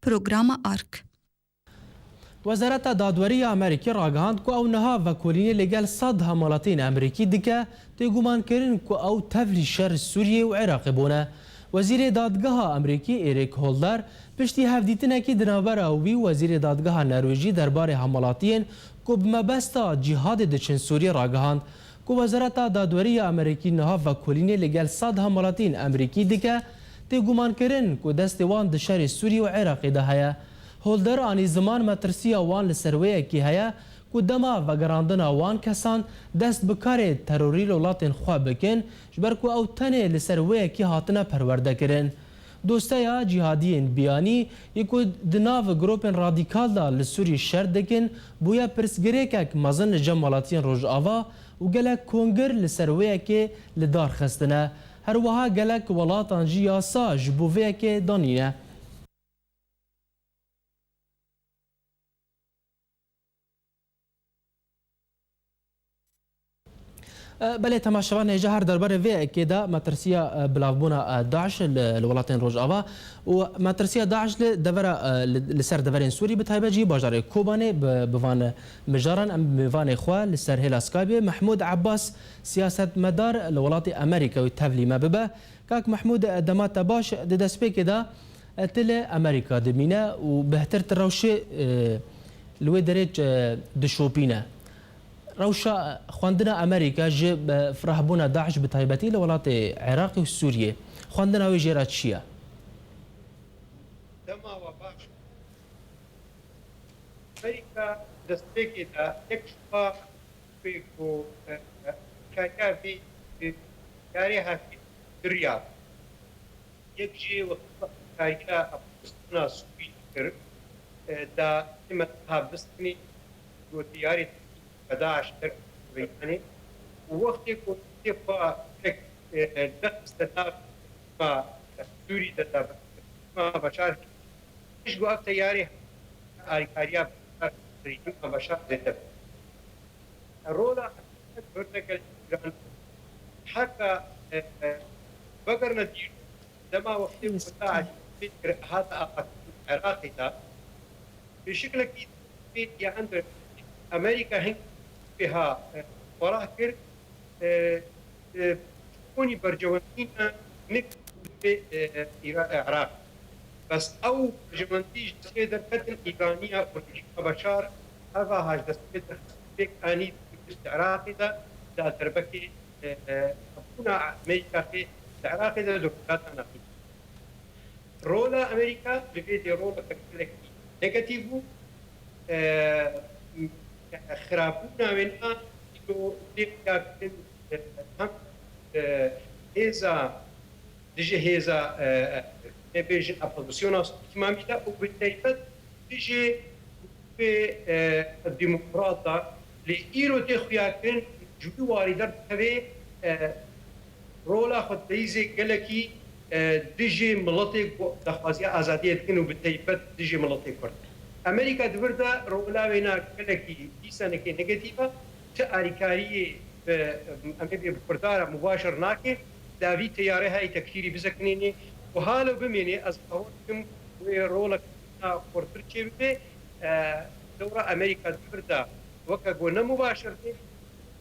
Programa ARK. وزارت دادوری امریکی راگهاند که او نها و کلینی لگل صد همالاتین امریکی دکه تیگومان کرن که او تفلی شر سوریه و عراق بونه. وزیر دادگاه امریکی ایریک هولدر پشتی هفدیتنه که دنابر اوی وزیر دادگاه نروژی درباره همالاتین که بمبستا جهاد دچن سوریه راگهاند که وزارت دادوری امریکی نها و کلینی لگل صد همالاتین امریکی دکه تیگومان کرن که دست وان دشار سوریه و عراق ده هیا. هولدر آنی زمان مترسی وان لسرویه کی هیا که دما و گراندن وان کسان دست بکار تروری لولاتین خواه بکن جبر که او تنه لسرویه کی هاتنه پرورده کرن. دوسته جهادیین بیانی یکو دناو گروپن رادیکال دا لسوری شرد دکن بویا پرسگره که مزن جمالاتین روژ آوا و گلک کنگر لسرویه کی لدار خستنه. هر وها گلک ولاتان جی یاسا جبوویه کی دانینه. بله تماشاوان هجا هر درباره وی کدا مترسیا بلاغبونا داعش الولايات روجاوا ومترسیا داعش لدورا لسر دورين سوري بتايبجي باجار كوباني بوان مجارن ام بوان خوا لسر هلاسكابي محمود عباس سياسه مدار الولايات امريكا وتفلي ما ببا كاك محمود دمات باش دسبي كدا تل امريكا دمينا وبهتر تروشي لوي دريج دشوبينا روشا خواندنا امريكا جب فرحبونا داعش بتايبتي لولات عراق وسوريا خواندنا ويجيرات شيا دما وباش امريكا دستيكتا اكشفا فيكو كاكا في كاريها في الرياض يكجي وكاكا ابستنا سويتر دا امتها بستني وتياري داعش يعني ووقت يكون يبقى استدعاء ما سوري ما بشار ايش جو اكتر ياري كاريا ما بشار زيت الرولا برتكل حتى بقر ندير لما وقت داعش فكر هذا عراقي ده بشكل كبير يعني امريكا هنگ بها وراه كر كوني برجوانين نك العراق بس او برجوانتيج تسيدر كتن ايرانيه بشار هذا هاج تسيدر بك اني العراقي دا تربكي ابونا امريكا في العراقي دا دكتات انا رولا امريكا بفيدي رولا كتلك نيجاتيفو خرابونا من آن ديكا هم هذا ديجي هذا نبيجن أبوزيشن استمامية وبالتالي ديجي في الديمقراطة لإيرو تخياكن جدو واردر تبي رولا خد ديزي قالكي ديجي ملطي دخوازي آزادية كنو بالتالي ديجي ملطي كرد امريكا دوردا رولا وينا كلكي ديسانه كي نيجاتيفا تاريكاري امريكا بردار مباشر ناكي دافي تياره هاي تكثيري بزكنيني وحالو بميني از قوتكم رولا كورترشي بي دورا امريكا دوردا وكا غونا مباشر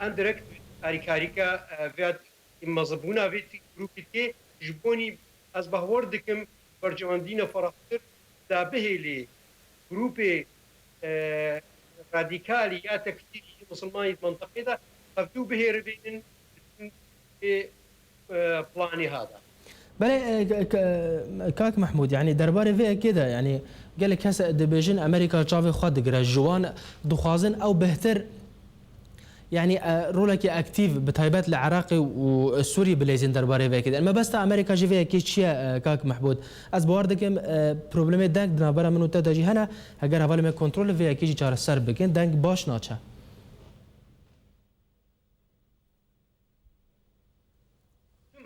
اندركت اريكاريكا فيات مزبونا فيت جروبي كي جبوني از بهوردكم برجواندينا فرختر دا بهلي جروبي راديكالي يا تكتيري مسلماني منطقة ده خفتو به ربين بلاني هذا. بله كاك محمود يعني درباري فيها كده يعني قال لك هسه دبيجن امريكا تشافي خد جوان دخازن او بهتر يعني رولك اكتيف بتايبات العراقي والسوري بليزن درباري فيها كده اما بس امريكا جي فيها كيتشيا كاك محمود از بواردكم بروبلم دانك دنابرا منو تداجي هنا اگر حواله من كنترول فيها كيجي چار سر بكن دانك باش ناچا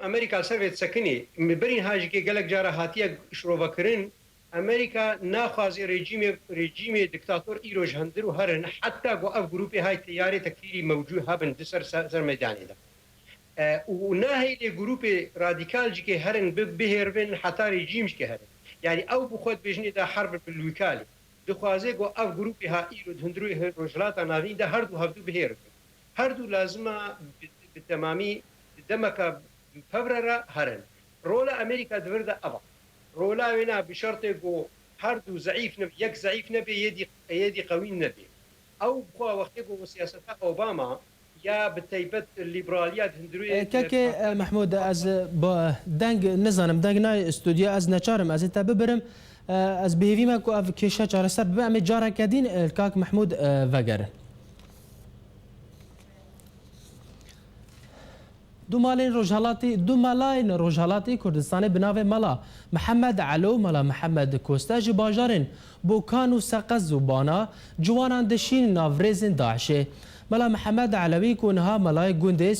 امريكا سرفيت سكني مبرين هاجي كي قالك جارة هاتية شروفاكرين امريكا ناخذ ريجيم دكتاتور ايروج هندرو هرن حتى وقف جروبي هاي تياري تكفيري موجود هابن دسر سر ميداني ده وناهي لجروبي راديكال جي هرن بهربن حتى ريجيم جي هرن يعني او بخود بجني ده حرب بالوكالي دخوازه گو اف گروپی ها ایرو هندروی روجلات ناوین ده هر دو هفدو بهیر هر دو لازمه به تمامی دمک فبرره هرن رول امریکا دورده ابا رولا وینا بشرط گو هر دو ضعیف نبی یک ضعیف نبی یدی قوی نبی او بخوا وقتی گو سیاست اوباما یا بتیبت لیبرالیات هندروی که محمود از با دنگ نزانم دنگ نای استودیو از نچارم از تا ببرم از بهوی ما کو اف کیشه چاره سر به ام جاره کدین الکاک محمود وگر دو مالین روجهالاتی کردستان بناو مالا محمد علو مالا محمد کوستاج باجارن بوکان و سقز و بانا جوانان دشین ناورزن داعشه مالا محمد علوی کنها مالای گونده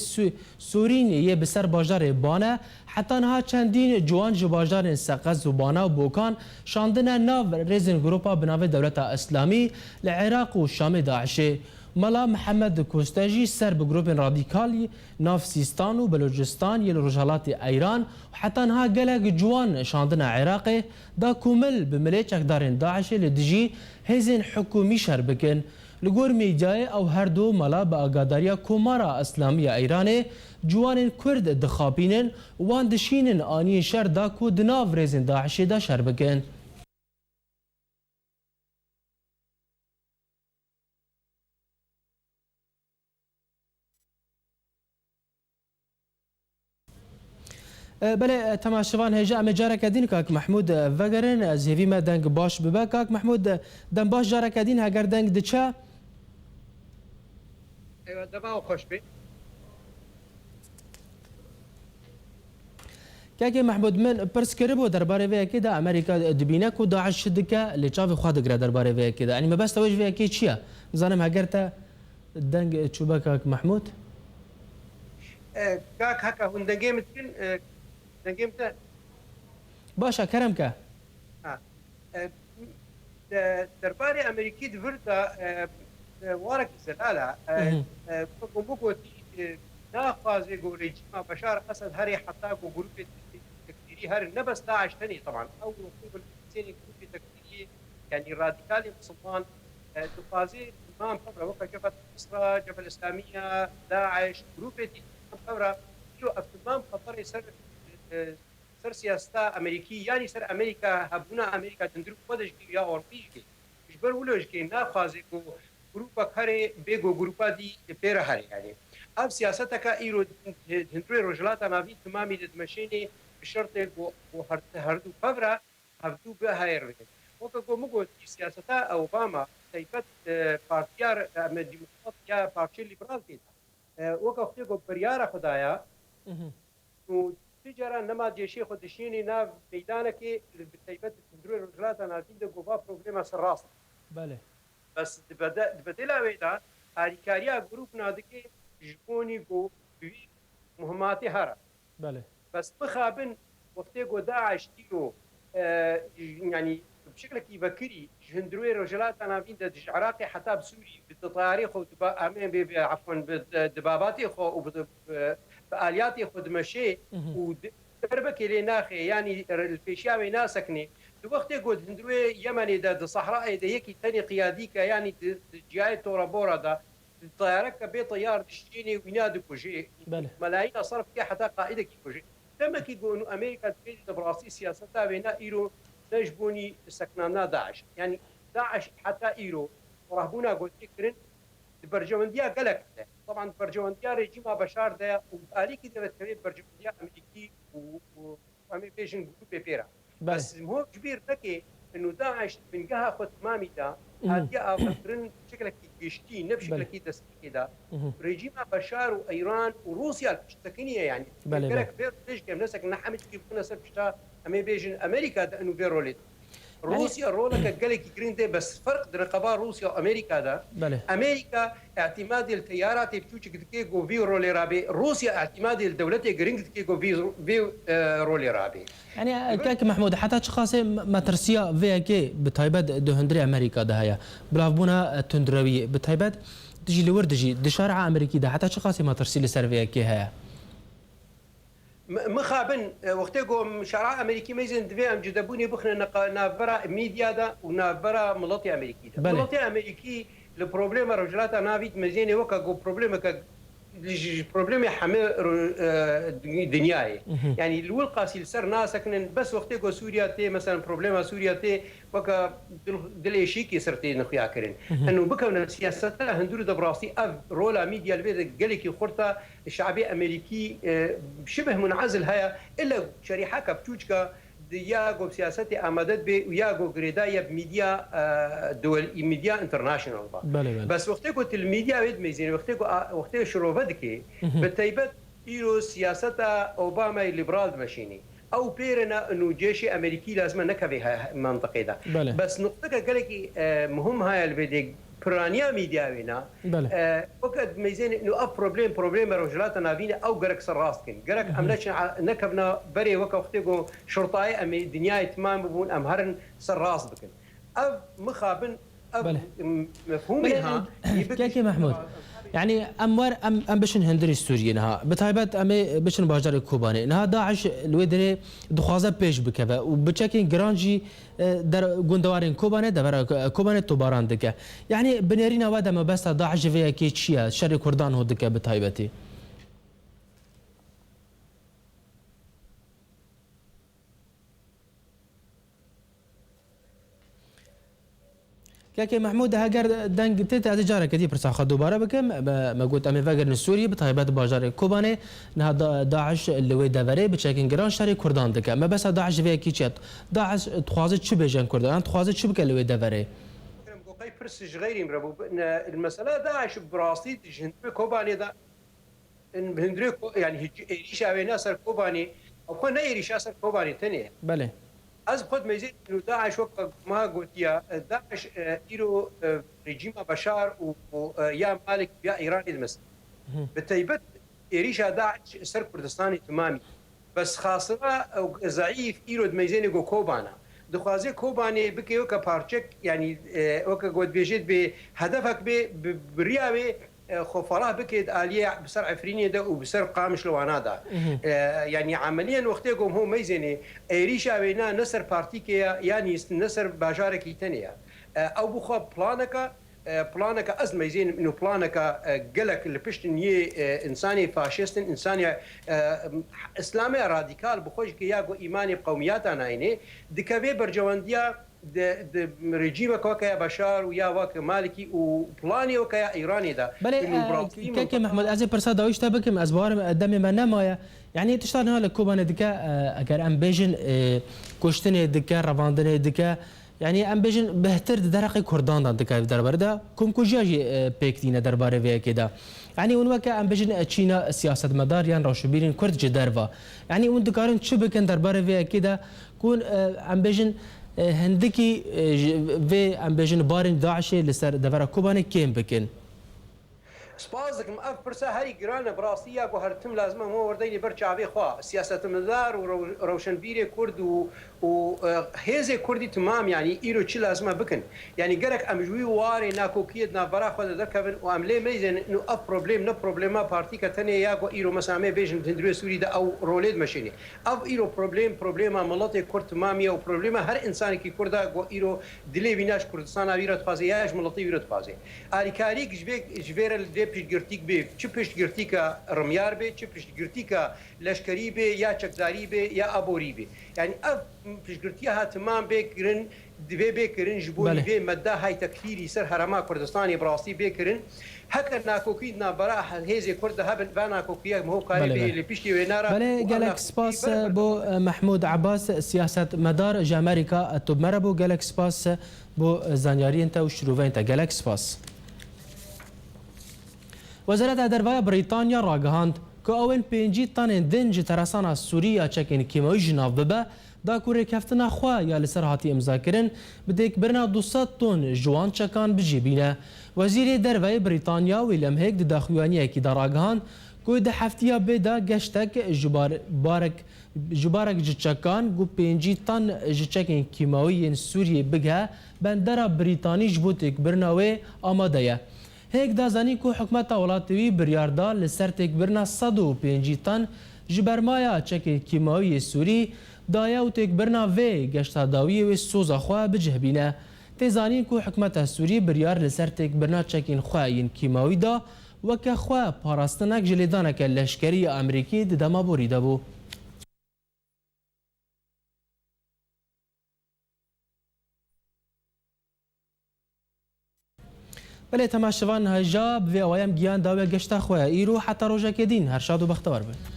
سورین یه بسر باجار بانه حتی نها چندین جوان جباجار سقز و بانا و بوکان شاندن ناو رزن گروپا بناو دولت اسلامی لعراق و شام داعشه مالا محمد کوستاجی سر به گروپ رادیکالی ناف سیستان و بلوچستان یل روجهالات ایران و حتی انها گلگ جوان شاندن عراق دا کومل به ملیچک دارن داعش لدجی هزین حکومی شر بکن لگور میجای او هر دو مالا با آگاداریا کومارا اسلامی ایران جوان کرد دخابینن وان دشینن آنی شر دا کو دناو ریزن داعش دا شر بکن بله تماشوان هجا ام جاره کدین کاک محمود وگرن از هیوی ما دنگ باش ببا کاک محمود دن باش جاره کدین هگر دنگ دچا ایوه دما خوش بی کاک محمود من پرس کربو درباره وی کی دا امریکا دبینه کو داعش دکه لچاو خو دگر درباره وی کی دا یعنی ما بس توج وی کی چیا زانم هگر تا دنگ چوبا کاک محمود کاک هکا هندگی متکن نجمت باشا كرم كا درباري امريكي دفرتا وارك زلاله بوكو ناخذ جو ريجيم بشار اسد هري حتى جروب تكتيري هر نبس داعش ثاني طبعا او ثاني جروب تكتيري يعني راديكالي مسلمان تقاضي امام فتره وقت جبهه الاسرى جبهه الاسلاميه داعش جروب فتره شو امام خطر يسر سر سیاستا امریکی یعنی سر امریکا هبونا امریکا تندرو خودش یا اورپیش کی جبر ولوش کی ناخوازی کو گروپا کاری بگو گروپا دی پیر هری یعنی اب سیاست کا ایرو تندرو رجلاتا ناوی تمامی دمشینی بشرط گو هر دو فبرا هردو به هایر وكو مقول سياستا اوباما تيفت بارتيار ديمقراط يا بارتي ليبرال كده وكو اختيكو بريارا خدايا تجارة نما جيشي خدشيني ناف ميدانك بتيفت تندرو رجلاتا نازين دو غوبا بروغريما سراسا بله بس دبدلا ويدا هاريكاريا جروب نادكي جبوني جو مهماتي هرا بله بس بخابن وقتيكو داعش تيرو يعني بشكل كيفكري جندروي رجلات انا بين دج عراقي حتى بسوري بالتاريخ امين عفوا بدباباتي خو بالياتي خد مشي ودربك اللي ناخي يعني الفيشاوي ناسكني وقت يقول جندروي يمني دا صحراء دا هيك ثاني قياديك يعني جاي تورا بورا دا طيارك بطيار تشتيني وينادي كوجي ملايين صرف كي حتى قائدك كوجي تم كي يقولوا امريكا تريد براسي سياستها بين ايرو تجبوني سكنانا داعش يعني داعش حتى ايرو ورهبونا قلت كرن برجونديا قلق طبعا برجونديا ريجيم بشار ده وآلي كده بتكلم برجونديا امريكي وامي بيجن جروب بيرا بس هو كبير لكي انه داعش من جهه خد مامي ده هادي افكرن بشكل كيشتي نفس كي تسكي ده ريجيم بشار وايران وروسيا التكنيه يعني قالك ليش كم نسك نحمد كيف كنا سبشتا امي بيجن امريكا ده انه بيروليت روسيا رولك قالك جرين ده بس فرق بين قبائل روسيا وامريكا ده امريكا اعتماد التيارات بتوجي كي جو في رولي رابي روسيا اعتماد الدولة جرين كي جو في رولي رابي يعني كاك محمود حتى شخاص ما ترسيا في كي بتايبد دهندري امريكا ده هيا بلافبونا تندروي بتايبد تجي لوردجي دشارع امريكي ده حتى شخاص ما ترسي لسر في كي هيا مخابن وقتكم شرع امريكي ميزن دبي ام جدبوني بخنا نافرا ميديا دا ونافرا ملطي امريكي دا ملطي امريكي البروبليم رجلات نافيت مزيني وكا جو بروبليم حمي دنياي يعني الولقاسي السر ناس كن بس وقتكم سوريا تي مثلا بروبليم سوريا تي وكا دل شيكي سرتي نخيا كرين انه بكون سياستها هندور دبراسي اف رولا ميديا البيت قالك خرطه الشعبي امريكي شبه منعزل هيا الا شريحه كبتوشكا ياغو بسياستي امدت بي وياغو غريدايا بميديا دول ميديا انترناشونال بس وقتكم الميديا بيد ميزين وقتكم شروفدكي بالتيبت ايرو سياستا اوباما الليبرال ماشيني او بيرنا انه جيش امريكي لازم نكفي منطقه ده بس نقطه قالك مهم هاي البيدي برانيا ميديا وينا وقت ميزين انه اف بروبليم رجلات نافينا او قرك سراستكن قرك امنش نكبنا بري وقتكم شرطاي ام دنيا تمام بون امهرن سراس بكن اف مخابن مفهومها كيكي محمود يعني اموار ام بشن هندري سوريا نها بتايبات ام بشن باجر كوباني نها داعش الودري دخوازه بيش بكبه وبتشكين جرانجي در گوندوارین کوبانه دبر کوبانه تو باران دکه يعني بنيرينا وادا ما بس داعش في كي تشيا شر كردان هو دکه بتايبتي كاكي محمود هاجر دنگ تيت اتجاره كدي برساخه دوباره بكم ما قلت امي فاجر السوري بطيبات باجار كوباني نها داعش اللي وي دافري بتشكين جران شاري كردان دك ما بس داعش في كيتشات داعش تخوازت شو بيجان كردان تخوازت شو بك اللي وي دافري قاي فرسج غيري مربو المساله داعش براسي جند كوباني دا ان بهندري يعني ايش اوي ناصر كوباني او كنا ايش ناصر كوباني ثانيه بله از خود ميزين انه داعش وقت ما قلت يا داعش ايرو رجيم بشار ويا مالك يا ايران المس بالتيبت ايريشا داعش سر كردستاني تمامي بس خاصه ضعيف ايرو ميزين جو كوبانا دخوازي كوباني بكي وكا بارتشك يعني وكا قد بيجيت بهدفك برياوي خفراه بكيد آلية بسر عفريني ده وبسر قامش لوانا ده يعني عمليا وقتكم هو ميزني ايريشا بينا نصر بارتيكيا يعني نصر باجارك تانية او بخو بلانك از ميزين انه بلانك قالك اللي بشتن انساني فاشيست انساني اسلامي راديكال بخوش كياغو ايماني بقومياتنا هيني دكافي برجوانديا د رجيم كوكا بشار ويا واك مالكي وبلاني وكا ايراني ده بله كيكي محمود ازي برساد اويش تبكم ازبار دمي منما يعني تشتغل هنا كوبانه دكا اگر ام بيجن كشتني دكا رواندني دكا يعني ام بيجن بهتر درقي كردان دكا دربار ده كم كوجاجي بيكتينا دربار في كده يعني اون وكا ام بيجن تشينا سياسه مدار يعني روشبيرين كرد جدرفا يعني اون دكارن شو بكن دربار في كده كون ام بيجن هندكي في ام بيجن بارن داعش لسر دفر كوباني كيم بكن سپاسك مأف برسا هاي جرانا براسية وهرتم لازم هو ورديني برجع بيه خوا سياسة مدار وروشن بيري كرد وهيزي كردي تمام يعني إيرو تشي لازم بكن يعني جرك أمجوي واري ناكو كيد نافرا خود ذكرن وأملي ميزن إنه أف بروبليم بروبليما بارتيكا تانية ياكو إيرو مسامي بيجن بتندري سوري ده أو روليد ماشيني أف إيرو بروبليما ملاتي كرد تمامية وبروبليما هر إنسان كي كردا جو إيرو دلي بيناش كردستان أبيرت فازي ياش ملاتي بيرت فازي أريكاريك جبير پشتگirtik به چه پشتگirtik رمیار به چه پشتگirtik لشکری به یا چکداری به یا ابوری به یعنی اف پشتگirtik ها تمام بکرین دوی بکرین جبوی به مده های تکفیری سر حرما کردستانی براستی بکرین هکر ناکوکی نابرا هزی کرد هبن و ناکوکی مهو کاری به لپیشتی و نارا بله گلک سپاس بو محمود عباس سیاست مدار جامریکا تو مربو گلک سپاس بو زانیاری انت و شروع انت گلک سپاس وزارت دروای بریتانیا راگهاند که اون 5 تن دنج ترسانه سوریه چکین کیمایی جناف ببه دا کوری کفتنا خوا یا لسر هاتی امضا کرن بدیک برنا 200 تن جوان چکان بجیبینه وزیر دروای بریتانیا ویلیام هیگ د داخویانی کی دا راگهاند که د هفتیا بدا گشتک جبارک جچکان گو 5 تن جچکین کیمایی سوریه بگه بندر بریتانی جبوتک برناوی آماده هيك دازاني كو حكومة ولاتوي برياردا لسر تكبرنا 105 تن جبرمایا چکین کیماوی سوری دایا و تکبرنا وی گشتا داوی و سوزا خواه بجهبینه تزانین کو حکمت سوری بریار لسر تکبرنا چکین خواهین کیماوی دا وکه خواه پاراستنک جلیدانک لشکری امریکی دما بوریده بو. بله تماشوان هجاب و اوایم گیان داوی گشتا خواه ایرو حتی روژه که دین هر شاد و بختوار بید.